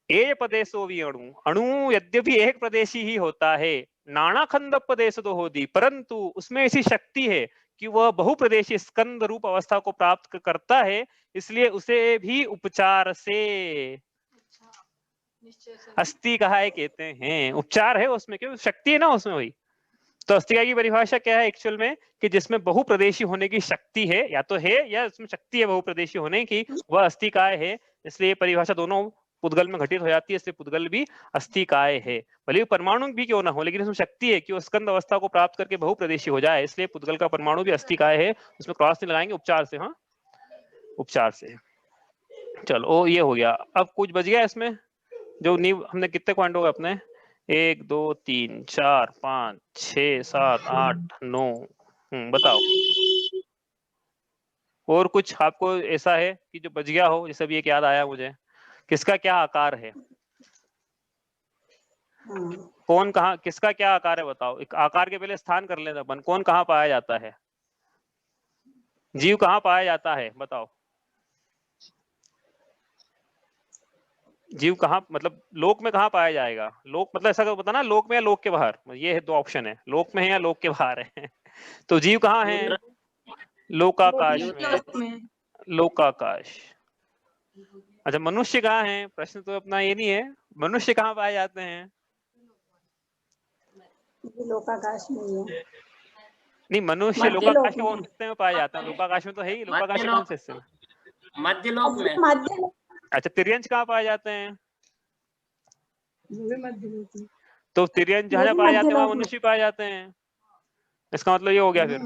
एय पदेशो वि अणु यद्यपि एक प्रदेशी ही होता है, नानाखंड प्रदेश दो होदी, परंतु उसमें ऐसी शक्ति है कि वह बहुप्रदेशी स्कंद रूप अवस्था को प्राप्त करता है, इसलिए उसे भी उपचार से अस्तिकाय कहते हैं। उपचार है उसमें, क्यों? शक्ति है ना उसमें वही। तो अस्तिकाय की परिभाषा क्या है एक्चुअल में? कि जिसमें बहुप्रदेशी होने की शक्ति है, या तो है या उसमें शक्ति है बहुप्रदेशी होने की, वह अस्तिकाय है। इसलिए परिभाषा दोनों पुद्गल में घटित हो जाती है, इसलिए पुद्गल भी अस्तिकाय है। भले परमाणु भी क्यों ना हो, लेकिन उसमें शक्ति है कि वो स्कंद अवस्था को प्राप्त करके बहुप्रदेशी हो जाए, इसलिए पुद्गल का परमाणु भी अस्तिकाय है। उसमें क्रॉस नहीं लगाएंगे, उपचार से। हाँ, उपचार से। चलो ये हो गया। अब कुछ बच गया इसमें? जो नींव हमने कितने क्वांट हो गए अपने 1 2 3 4 5 6 7 8 9 बताओ और कुछ आपको ऐसा है कि जो बच गया हो, जैसे अभी एक याद आया मुझे, किसका क्या आकार है, कौन कहाँ, किसका क्या आकार है बताओ। एक आकार के पहले स्थान कर लेना अपन, कौन कहाँ पाया जाता है, जीव कहाँ पाया जाता है बताओ। जीव कहाँ मतलब लोक में कहाँ पाया जाएगा, लोक मतलब ऐसा पता ना, लोक में या लोक के बाहर, ये है 2 ऑप्शन है, लोक में है या लोक के बाहर है। तो जीव कहाँ है, लोकाकाश में, लोकाकाश। अच्छा मनुष्य कहाँ है, प्रश्न तो अपना ये नहीं है, मनुष्य कहाँ पाए जाते हैं, लोकाकाश में है। नहीं मनुष्य लोकाकाश के कौन हिस्से में पाए जाते हैं, लोकाकाश में तो है ही, लोकाकाश के कौन से हिस्से में, मध्य लोक में। अच्छा तिर्यंश कहाँ पाए जाते हैं, वो भी मध्य लोक में। तो तिर्यंश जहाँ पाए जाते हैं वहाँ मनुष्य पाए जाते हैं, इसका मतलब ये हो गया फिर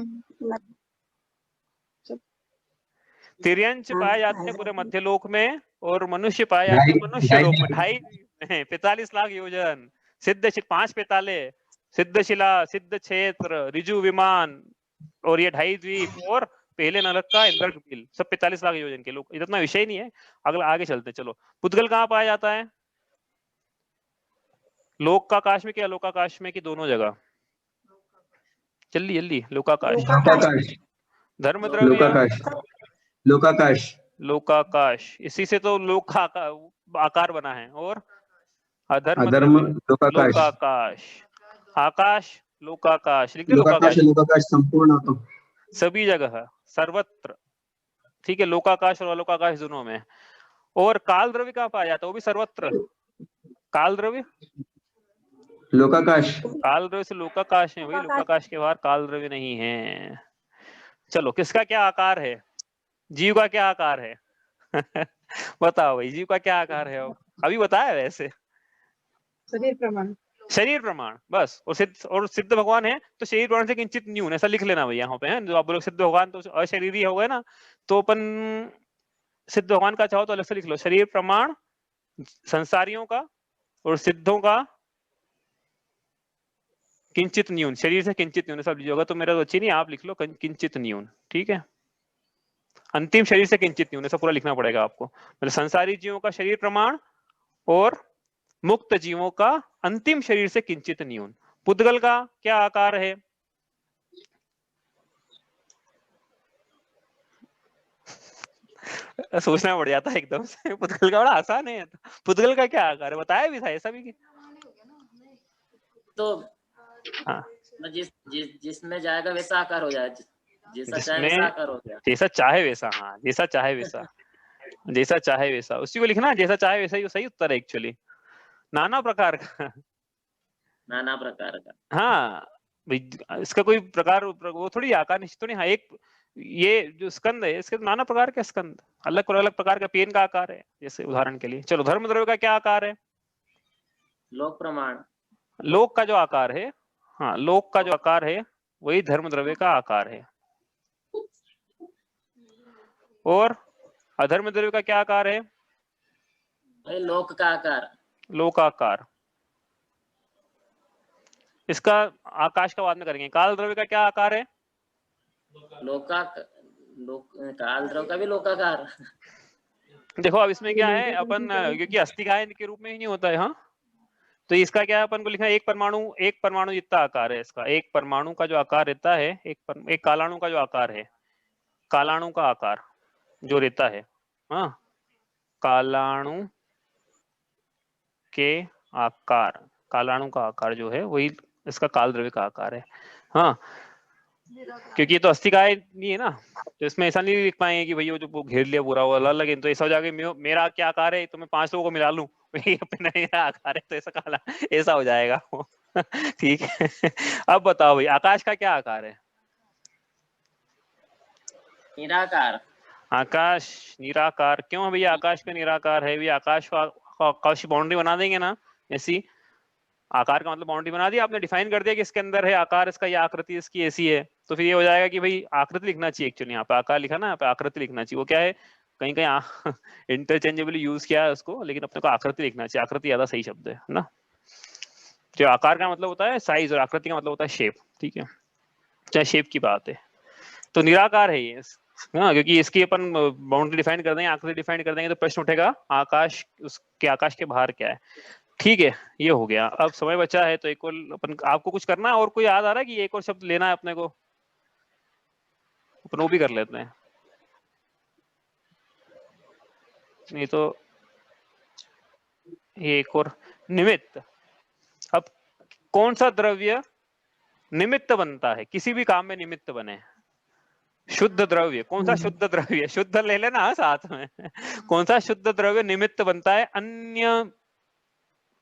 तिर्यंश पाए जाते हैं पूरे मध्य लोक में और मनुष्य पाए जाते हैं मनुष्य लोक में 45 लाख योजन, सिद्ध 5 पेताले, सिद्ध शिला, सिद्ध क्षेत्र, ऋजु विमान और ये 2.5 द्वीप और पहले नरक का इंद्रकपिल, सब 45 लाख योजन के लोग, इतना विषय नहीं है, अगला आगे चलते चलो। पुद्गल कहाँ पाया जाता है, लोकाकाश में क्या लोकाकाश में कि दोनों जगह, जल्दी जल्दी, लोकाकाश, धर्मद्रव्य, लोकाकाश, लोकाकाश, लोकाकाश, इसी से तो लोक का आकार बना है, और अधर्म लोकाकाश, लोकाकाश, आकाश लोकाकाश, लिख दे लोकाकाश, लोकाकाश संपूर्ण तो सभी जगह सर्वत्र, ठीक है, लोकाकाश और अलोकाकाश दोनों में। और काल द्रव्य कहाँ पाया जाता है, वो भी सर्वत्र, काल द्रव्य लोकाकाश, काल द्रव्य से लोकाकाश है, वही लोकाकाश के बाहर काल द्रव्य नहीं है। चलो किसका क्या आकार है, जीव का क्या आकार है बताओ भाई, जीव का क्या आकार है, अभी बताया वैसे, शरीर प्रमाण, शरीर प्रमाण बस, और सिद्ध भगवान है तो शरीर प्रमाण से किंचित न्यून, ऐसा लिख लेना भाई यहाँ पे है, जो आप बोलोगे सिद्ध भगवान तो अशरीरी हो गए ना, तो अपन सिद्ध भगवान का चाहो तो अलग से लिख लो, शरीर प्रमाण संसारियों का और सिद्धों का किंचित न्यून, शरीर से किंचित न्यून, सब लीजिएगा तो मेरा तो अच्छी नहीं, आप लिख लो किंचित न्यून, ठीक है, अंतिम शरीर से किंचित न्यून, ऐसा पूरा लिखना पड़ेगा आपको, मतलब संसारी जीवों का शरीर प्रमाण और मुक्त जीवों का अंतिम शरीर से किंचित न्यून। पुद्गल का क्या आकार है, सोचना पड़ जाता है एकदम से, पुद्गल का बड़ा आसान है, पुद्गल का क्या आकार है, बताया भी था ऐसा भी तो हाँ, जिसमें जाएगा वैसा आकार हो जाए, जैसा चाहे वैसा आकार हो गया, जैसा चाहे वैसा, हाँ जैसा चाहे वैसा, जैसा चाहे वैसा, उसी को लिखना, जैसा चाहे वैसा ही सही उत्तर है एक्चुअली, नाना प्रकार का, नाना प्रकार का, हाँ इसका कोई प्रकार वो थोड़ी आकार निश्चित नहीं, हाँ एक ये जो स्कंद है इसके नाना प्रकार के स्कंद, अलग अलग प्रकार का पेन का आकार है, जैसे उदाहरण के लिए। चलो धर्म द्रव्य का क्या आकार है, लोक प्रमाण, लोक का जो आकार है, हाँ लोक का जो आकार है वही धर्म द्रव्य का आकार है। और अधर्म द्रव्य का क्या आकार है, लोक का आकार, लोकाकार, इसका आकाश का बाद में करेंगे। काल द्रव्य का क्या आकार है, काल द्रव्य का भी लोकाकार। देखो अब इसमें क्या है, अपन क्योंकि अस्थिकाय के रूप में ही नहीं होता है, हाँ तो इसका क्या है, अपन को लिखना है एक परमाणु जितना आकार है इसका, एक परमाणु का जो आकार रहता है, एक कालाणु का जो आकार है, कालाणु का आकार जो रहता है, हाँ कालाणु के आकार, कालाणु का आकार जो है वही इसका काल द्रव्य का आकार है, हाँ क्योंकि ये तो अस्थिकाय नहीं है ना, तो इसमें ऐसा नहीं लिख पाएंगे कि भैया जो घेर लिया पूरा वो अलग लगे, तो ऐसा हो जाएगा मेरा क्या आकार है तो मैं 5 लोगों को मिला लूं, मेरा आकार है तो ऐसा काला, ऐसा हो जाएगा ठीक है। अब बताओ भाई आकाश का क्या आकार है, निराकार, आकाश निराकार, क्यों है भैया आकाश का निराकार है, भैया आकाश बाउंड्री बना देंगे ना, ऐसी आकार का मतलब बाउंड्री बना दिया आपने, डिफाइन कर दिया कि इसके अंदर है आकार, इसका ये आकृति इसकी ऐसी है, तो फिर ये हो जाएगा कि भाई आकृति लिखना चाहिए एक्चुअली, यहाँ पे आकार लिखा ना, यहाँ पे आकृति लिखना चाहिए, वो क्या है कहीं कहीं इंटरचेंजेबली यूज किया है उसको, लेकिन अपने को आकृति लिखना चाहिए, आकृति ज्यादा सही शब्द है ना। जो आकार का मतलब होता है साइज और आकृति का मतलब होता है शेप, ठीक है, चाहे शेप की बात है। तो निराकार है ये, हाँ, क्योंकि इसकी अपन बाउंड्री डिफाइन कर देंगे, आकृति डिफाइन कर देंगे, तो प्रश्न उठेगा आकाश, उसके आकाश के बाहर क्या है। ठीक है, ये हो गया। अब समय बचा है तो एक और अपन, आपको कुछ करना है और कोई याद आ रहा है कि एक और शब्द लेना है अपने को, अपन वो भी कर लेते हैं, नहीं तो ये एक और निमित्त। अब कौन सा द्रव्य निमित्त बनता है, किसी भी काम में निमित्त बने, शुद्ध द्रव्य, कौन सा शुद्ध द्रव्य, शुद्ध ले लेना साथ में, कौन सा शुद्ध द्रव्य निमित्त बनता है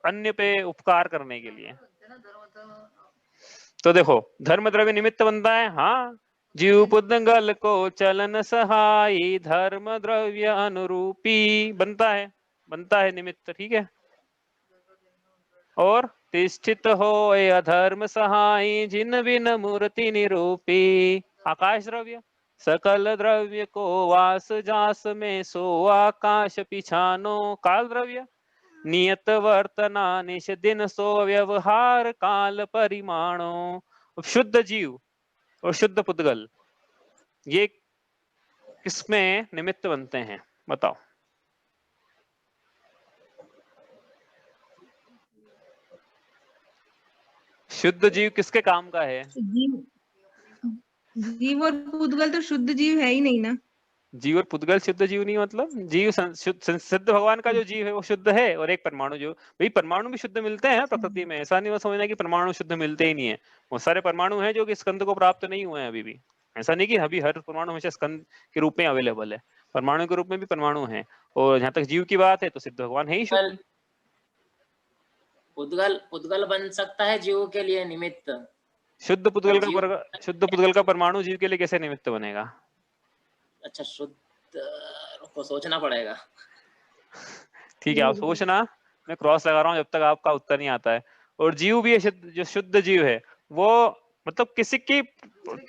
अन्य पे उपकार करने के लिए। तो देखो, धर्म द्रव्य निमित्त बनता है, हाँ, जीव पुद्गल को चलन सहाई धर्म द्रव्य अनुरूपी बनता है निमित्त, ठीक है। और तिष्ठित हो अधर्म सहाई जिन बिन मूर्ति निरूपी आकाश द्रव्य, सकल द्रव्य को वास जास में सो आकाश पिछानो काल द्रव्य, नियत वर्तना निश दिन सो व्यवहार काल परिमाणो। शुद्ध जीव और शुद्ध पुद्गल ये किसमें निमित्त बनते हैं, बताओ। शुद्ध जीव किसके काम का है? जीव जीव और पुद्गल तो शुद्ध जीव है ही नहीं ना। जीव और पुद्गल शुद्ध जीव नहीं, मतलब जीव सिद्ध भगवान का जो जीव है वो शुद्ध है, और एक परमाणु जो, भाई परमाणु भी शुद्ध मिलते हैं प्रकृति में, ऐसा नहीं वो समझना कि परमाणु शुद्ध मिलते ही नहीं है। बहुत सारे परमाणु हैं जो कि स्कंद को प्राप्त नहीं हुए हैं अभी भी, ऐसा नहीं कि अभी हर परमाणु हमेशा स्कंद के रूप में अवेलेबल है, परमाणु के रूप में भी परमाणु है। और जहाँ तक जीव की बात है तो सिद्ध भगवान है ही शुद्ध। पुद्गल बन सकता है जीव के लिए निमित्त। शुद्ध पुद्गल का परमाणु जीव के लिए कैसे निमित्त बनेगा? अच्छा, शुद्ध को सोचना पड़ेगा। ठीक है, आप सोचना, मैं क्रॉस लगा रहा हूँ जब तक आपका उत्तर नहीं आता है। और जीव भी है, जो शुद्ध जीव है वो मतलब किसी की,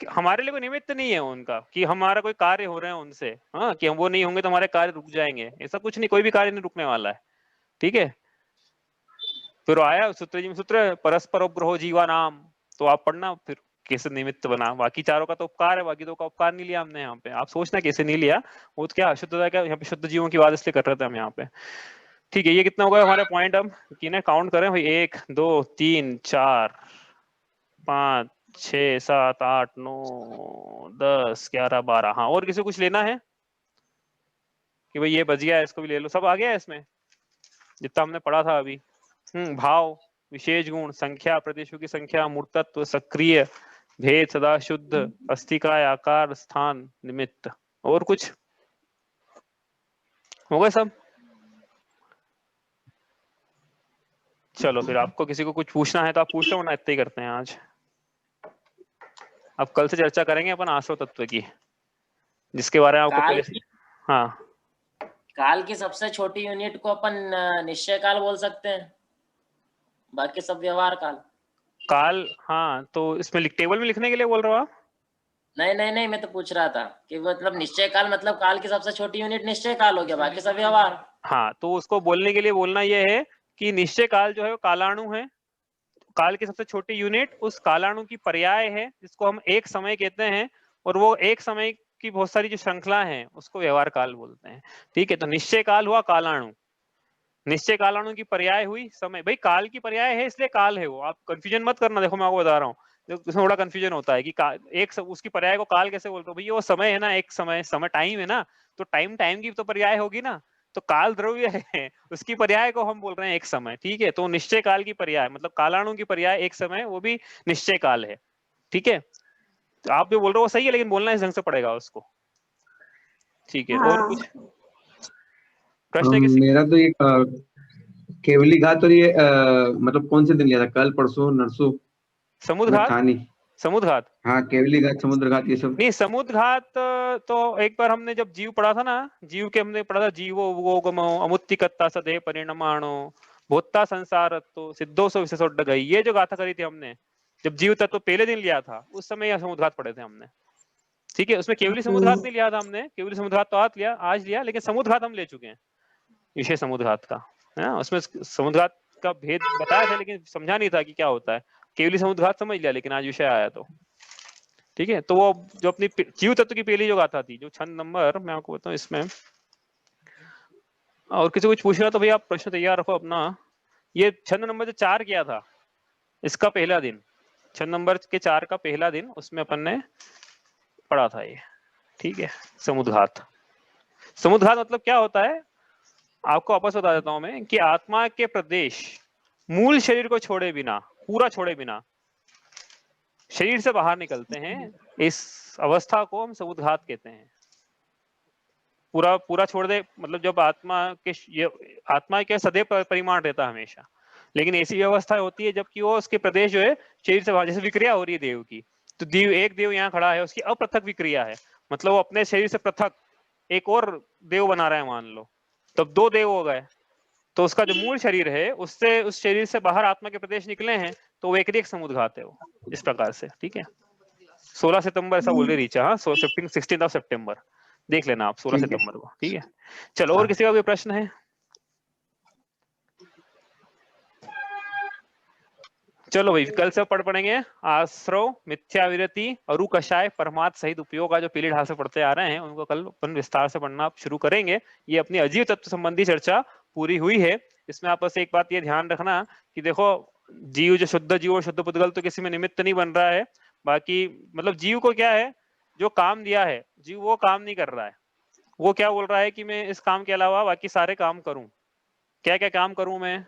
हमारे लिए कोई निमित्त नहीं है उनका कि हमारा कोई कार्य हो रहे हैं उनसे, हाँ, कि हम वो नहीं होंगे तो हमारे कार्य रुक जाएंगे, ऐसा कुछ नहीं, कोई भी कार्य नहीं रुकने वाला है, ठीक है। फिर आया सूत्र जी में सूत्र परस्पर उपग्रहो जीवा नाम, तो आप पढ़ना फिर कैसे निमित्त बना। बाकी चारों का तो उपकार है, बाकी दो का उपकार नहीं लिया हमने यहाँ पे, आप सोचना कैसे नहीं लिया, वो तो क्या अशुद्धता क्या, यहाँ पे शुद्ध जीवों की बात इसलिए कर रहे थे हम यहाँ पे। ठीक है, ये कितना होगा हमारे पॉइंट, हम किन्हें काउंट करें भाई, 1 2 3 4 5 6 7 8 9 10 11 12। हाँ, और किसी को कुछ लेना है कि भाई ये बच गया, इसको भी ले लो, सब आ गया है इसमें जितना हमने पढ़ा था अभी। भाव, विशेष गुण, संख्या, प्रदेशों की संख्या, मूर्तत्व, सक्रिय, भेद, सदा शुद्ध, अस्थिकाय, आकार, स्थान, निमित्त, और कुछ हो गए सब। चलो फिर आपको किसी को कुछ पूछना है तो आप पूछ लो, ना इतना ही करते हैं आज। अब कल से चर्चा करेंगे अपन आश्रव तत्व की, जिसके बारे में आपको पहले, हाँ, काल की सबसे छोटी यूनिट को अपन निश्चय काल बोल सकते हैं, बाकी सब व्यवहार काल। हाँ, तो इसमें टेबल में लिखने के लिए बोल रहे हो आप? नहीं, मैं तो पूछ रहा था कि मतलब निश्चय काल मतलब काल की सबसे छोटी यूनिट निश्चय काल हो गया, बाकी सब व्यवहार। हाँ, तो उसको बोलने के लिए बोलना यह है कि निश्चय काल जो है वो कालाणु है, काल की सबसे छोटी यूनिट उस कालाणु की पर्याय है, जिसको हम एक समय कहते हैं, और वो एक समय की बहुत सारी जो श्रृंखला है उसको व्यवहार काल बोलते हैं, ठीक है। तो निश्चय काल हुआ कालाणु, निश्चय कालाणु की पर्याय हुई समय, भाई काल की पर्याय है इसलिए काल है वो, आप कंफ्यूजन मत करना। देखो मैं आपको बता रहा हूँ, उसमें थोड़ा कंफ्यूजन होता है कि उसकी पर्याय को काल कैसे बोलते हो, भैया वो समय है ना, एक समय टाइम है ना, तो टाइम की तो पर्याय होगी ना, तो काल द्रव्य है, उसकी पर्याय को हम बोल रहे हैं एक समय, ठीक है। तो निश्चय काल की पर्याय मतलब कालाणु की पर्याय एक समय, वो भी निश्चय काल है, ठीक है। तो आप जो बोल रहे हो वो सही है, लेकिन बोलना इस ढंग से पड़ेगा उसको, ठीक है। और कुछ प्रश्न है किसी? मेरा तो ये केवली घात, और ये मतलब कौन से दिन लिया था, कल परसों नरसों? समुद्रघात, था नहीं। समुद्रघात, हाँ, केवली घात, समुद्र घात, ये सब नहीं। समुद्रघात तो एक बार हमने जब जीव पढ़ा था ना, जीव के हमने पढ़ा था, जीवो वो अमुत्तिकत्ता सदे परिणमाणो भूता संसारत्तो सिद्धोसो विशेषोड्ड गई, ये जो गाथा करी थी हमने जब जीव तत्व पहले दिन लिया था, उस समय यह समुद्रघात पढ़े थे हमने, ठीक है, उसमें केवली समुद्घात नहीं लिया था हमने, केवली समुद्घात तो आज लिया, लेकिन समुद्घात हम ले चुके हैं, विषय समुद्घात का, है ना। उसमें समुद्घात का भेद बताया था, लेकिन समझा नहीं था कि क्या होता है। केवली समुद्घात समझ लिया, लेकिन आज विषय आया तो ठीक है। तो वो जो अपनी जीव तत्व की पहली जो गाथा थी, जो छंद नंबर मैं आपको बताऊं इसमें, और किसी कुछ पूछ रहा तो भैया आप प्रश्न तैयार रखो अपना। ये छंद नंबर जो 4 किया था, इसका पहला दिन, छंद नंबर के 4 का पहला दिन, उसमें अपन ने पढ़ा था ये, ठीक है। समुद्घात, समुद्घात मतलब क्या होता है, आपको वापस बता देता हूं मैं, कि आत्मा के प्रदेश मूल शरीर को छोड़े बिना, पूरा छोड़े बिना शरीर से बाहर निकलते हैं, इस अवस्था को हम समुद्घात कहते हैं। पूरा छोड़ दे, मतलब जब आत्मा के सदैव परिमाण रहता है हमेशा, लेकिन ऐसी व्यवस्था होती है जबकि वो उसके प्रदेश जो है शरीर से बाहर, जैसे विक्रिया हो रही है देव की, तो एक देव यहाँ खड़ा है, उसकी अपृथक विक्रिया है, मतलब वो अपने शरीर से पृथक एक और देव बना रहा है मान लो, तब 2 देव हो गए। तो उसका जो मूल शरीर है, उससे उस शरीर से बाहर आत्मा के प्रदेश निकले हैं, तो वो एक समुद्घात है वो, इस प्रकार से, ठीक है। 16 सितंबर ऐसा बोल रही रीचा, हाँ 16 सितंबर देख लेना आप, 16 सितंबर को, ठीक है। चलो, और किसी का कोई प्रश्न है? चलो भाई, कल से पढ़ पड़ेंगे आश्रव, मिथ्याविरति, अरु कषाय, परमार्थ सहित उपयोग का जो पीरियड हाथ से पढ़ते आ रहे हैं, उनको कल अपन विस्तार से पढ़ना शुरू करेंगे। ये अपनी अजीव तत्व संबंधी चर्चा पूरी हुई है। इसमें आप बस एक बात ये ध्यान रखना कि देखो, जीव जो शुद्ध जीव और शुद्ध पुद्गल तो किसी में निमित्त नहीं बन रहा है। बाकी मतलब जीव को क्या है, जो काम दिया है जीव वो काम नहीं कर रहा है। वो क्या बोल रहा है कि मैं इस काम के अलावा बाकी सारे काम करूं। क्या क्या काम करूं मैं,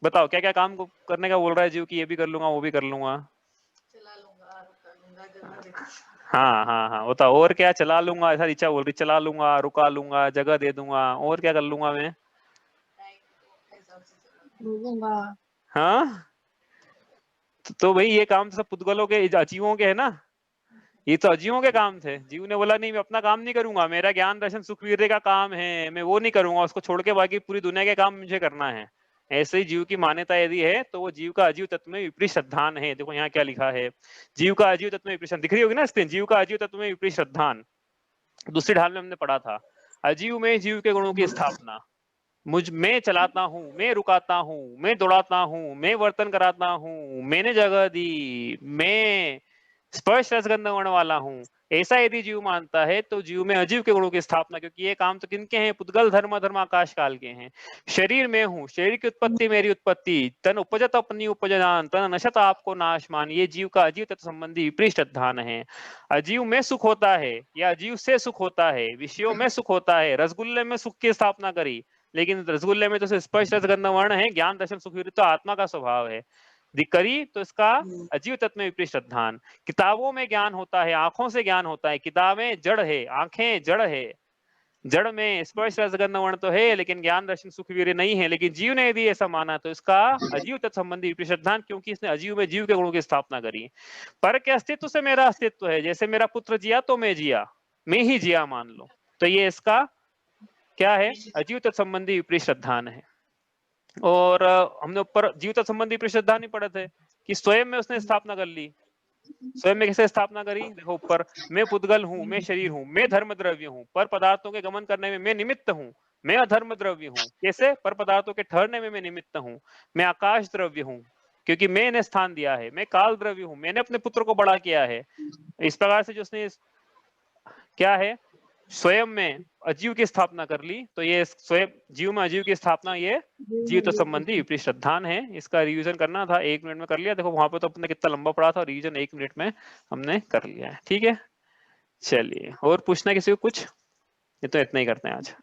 बताओ क्या क्या काम करने का बोल रहा है जीव, की ये भी कर लूंगा वो भी कर लूंगा। चला लूंगा, रुका लूंगा, जगह दे दूंगा। हाँ हाँ हाँ, बताओ और क्या, चला लूंगा, ऐसा ऋचा बोल रही, चला लूंगा, रुका लूंगा, जगह दे दूंगा, और क्या कर लूंगा मैं? टाइम को हिसाब से चला लूंगा। हाँ, तो भाई ये काम तो सब पुद्गलों के, अजीवों के है ना, ये तो अजीवों के काम थे। जीव ने बोला नहीं, मैं अपना काम नहीं करूंगा, मेरा ज्ञान दर्शन सुख वीर्य का काम है, मैं वो नहीं करूंगा, उसको छोड़ के बाकी पूरी दुनिया के काम मुझे करना है। ऐसे ही जीव की मान्यता यदि है तो वो जीव का अजीव तत्व में विपरीत श्रद्धान है। देखो यहाँ क्या लिखा है, जीव का अजीव तत्व में विपरीत, दिख रही होगी ना स्क्रीन, जीव का अजीव तत्व में विपरीत श्रद्धान। दूसरी ढाल में हमने पढ़ा था, अजीव में जीव के गुणों की स्थापना, मैं चलाता हूँ, मैं रुकाता हूँ, मैं दौड़ाता हूँ, मैं वर्तन कराता हूँ, मैंने जगह दी, मैं स्पर्श रसगंध वर्ण वाला हूँ, ऐसा यदि जीव मानता है तो जीव में अजीव के गुणों की स्थापना, क्योंकि ये काम तो किनके हैं, पुद्गल धर्म धर्म आकाश काल के हैं। शरीर में हूँ, शरीर की उत्पत्ति मेरी उत्पत्ति, तन उपजत अपनी उपजनान, तन नशत आपको नाशमान, ये जीव का अजीव तत्व संबंधी विपरीत श्रद्धान है। अजीव में सुख होता है या अजीव से सुख होता है, विषयों में सुख होता है। रसगुल्ले में सुख की स्थापना करी, लेकिन रसगुल्ले में तो स्पर्श रसगंध वर्ण है, ज्ञान दर्शन सुख तो आत्मा का स्वभाव है। करी तो इसका अजीव तत्व में विपरीत श्रद्धान। किताबों में ज्ञान होता है, आंखों से ज्ञान होता है, किताबें जड़ है, आंखें जड़ है, जड़ में स्पर्श रसगंध वर्ण तो है लेकिन ज्ञान दर्शन सुख वीर्य नहीं है। लेकिन जीव ने यदि ऐसा माना तो इसका अजीव तत्व संबंधी विपरीत श्रद्धान, क्योंकि इसने अजीव में जीव के गुणों की स्थापना करी। पर के अस्तित्व से मेरा अस्तित्व है, जैसे मेरा पुत्र जिया तो मैं जिया, मैं ही जिया मान लो, तो ये इसका क्या है, अजीव तत्व संबंधी विपरीत श्रद्धान है। और हमने ऊपर जीव तत्व संबंधी विपरीत श्रद्धान ही पढ़े थे कि स्वयं में उसने स्थापना कर ली। स्वयं में कैसे स्थापना करी, देखो ऊपर, मैं पुद्गल हूँ, मैं शरीर हूँ, मैं धर्म द्रव्य हूँ, पर पदार्थों के गमन करने में मैं निमित्त हूँ, मैं अधर्म द्रव्य हूँ, कैसे, पर पदार्थों के ठहरने में मैं निमित्त हूँ, मैं आकाश द्रव्य हूँ क्योंकि मैंने स्थान दिया है, मैं काल द्रव्य हूँ, मैंने अपने पुत्र को बड़ा किया है। इस प्रकार से जो उसने क्या है, स्वयं में अजीव की स्थापना कर ली, तो ये स्वयं जीव में अजीव की स्थापना ये जीव तो संबंधी विपरीत श्रद्धान है। इसका रिवीजन करना था, 1 मिनट में कर लिया। देखो वहां पे तो अपने कितना लंबा पड़ा था, रिवीजन 1 मिनट में हमने कर लिया है, ठीक है। चलिए, और पूछना किसी को कुछ, ये तो इतना ही करते हैं आज।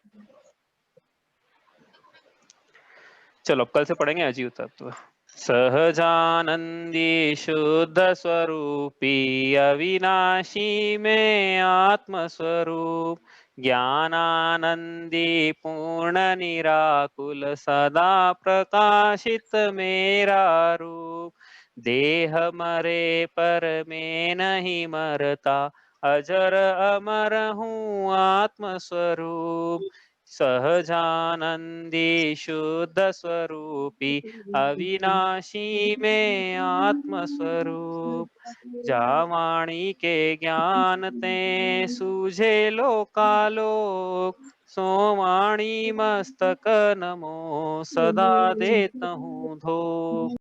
चलो अब कल से पढ़ेंगे अजीव तत्व। सहजानंदी शुद्ध स्वरूपी अविनाशी में आत्म स्वरूप, ज्ञानानंदी पूर्ण निराकुल सदा प्रकाशित मेरा रूप, देह मरे पर मैं नहीं मरता, अजर अमर हूँ आत्म स्वरूप, सहजानंदी शुद्ध स्वरूपी अविनाशी में आत्म स्वरूप जावाणी के ज्ञान ते सूझे लोकालोक सोवाणी मस्तक नमो सदा देता हूँ धो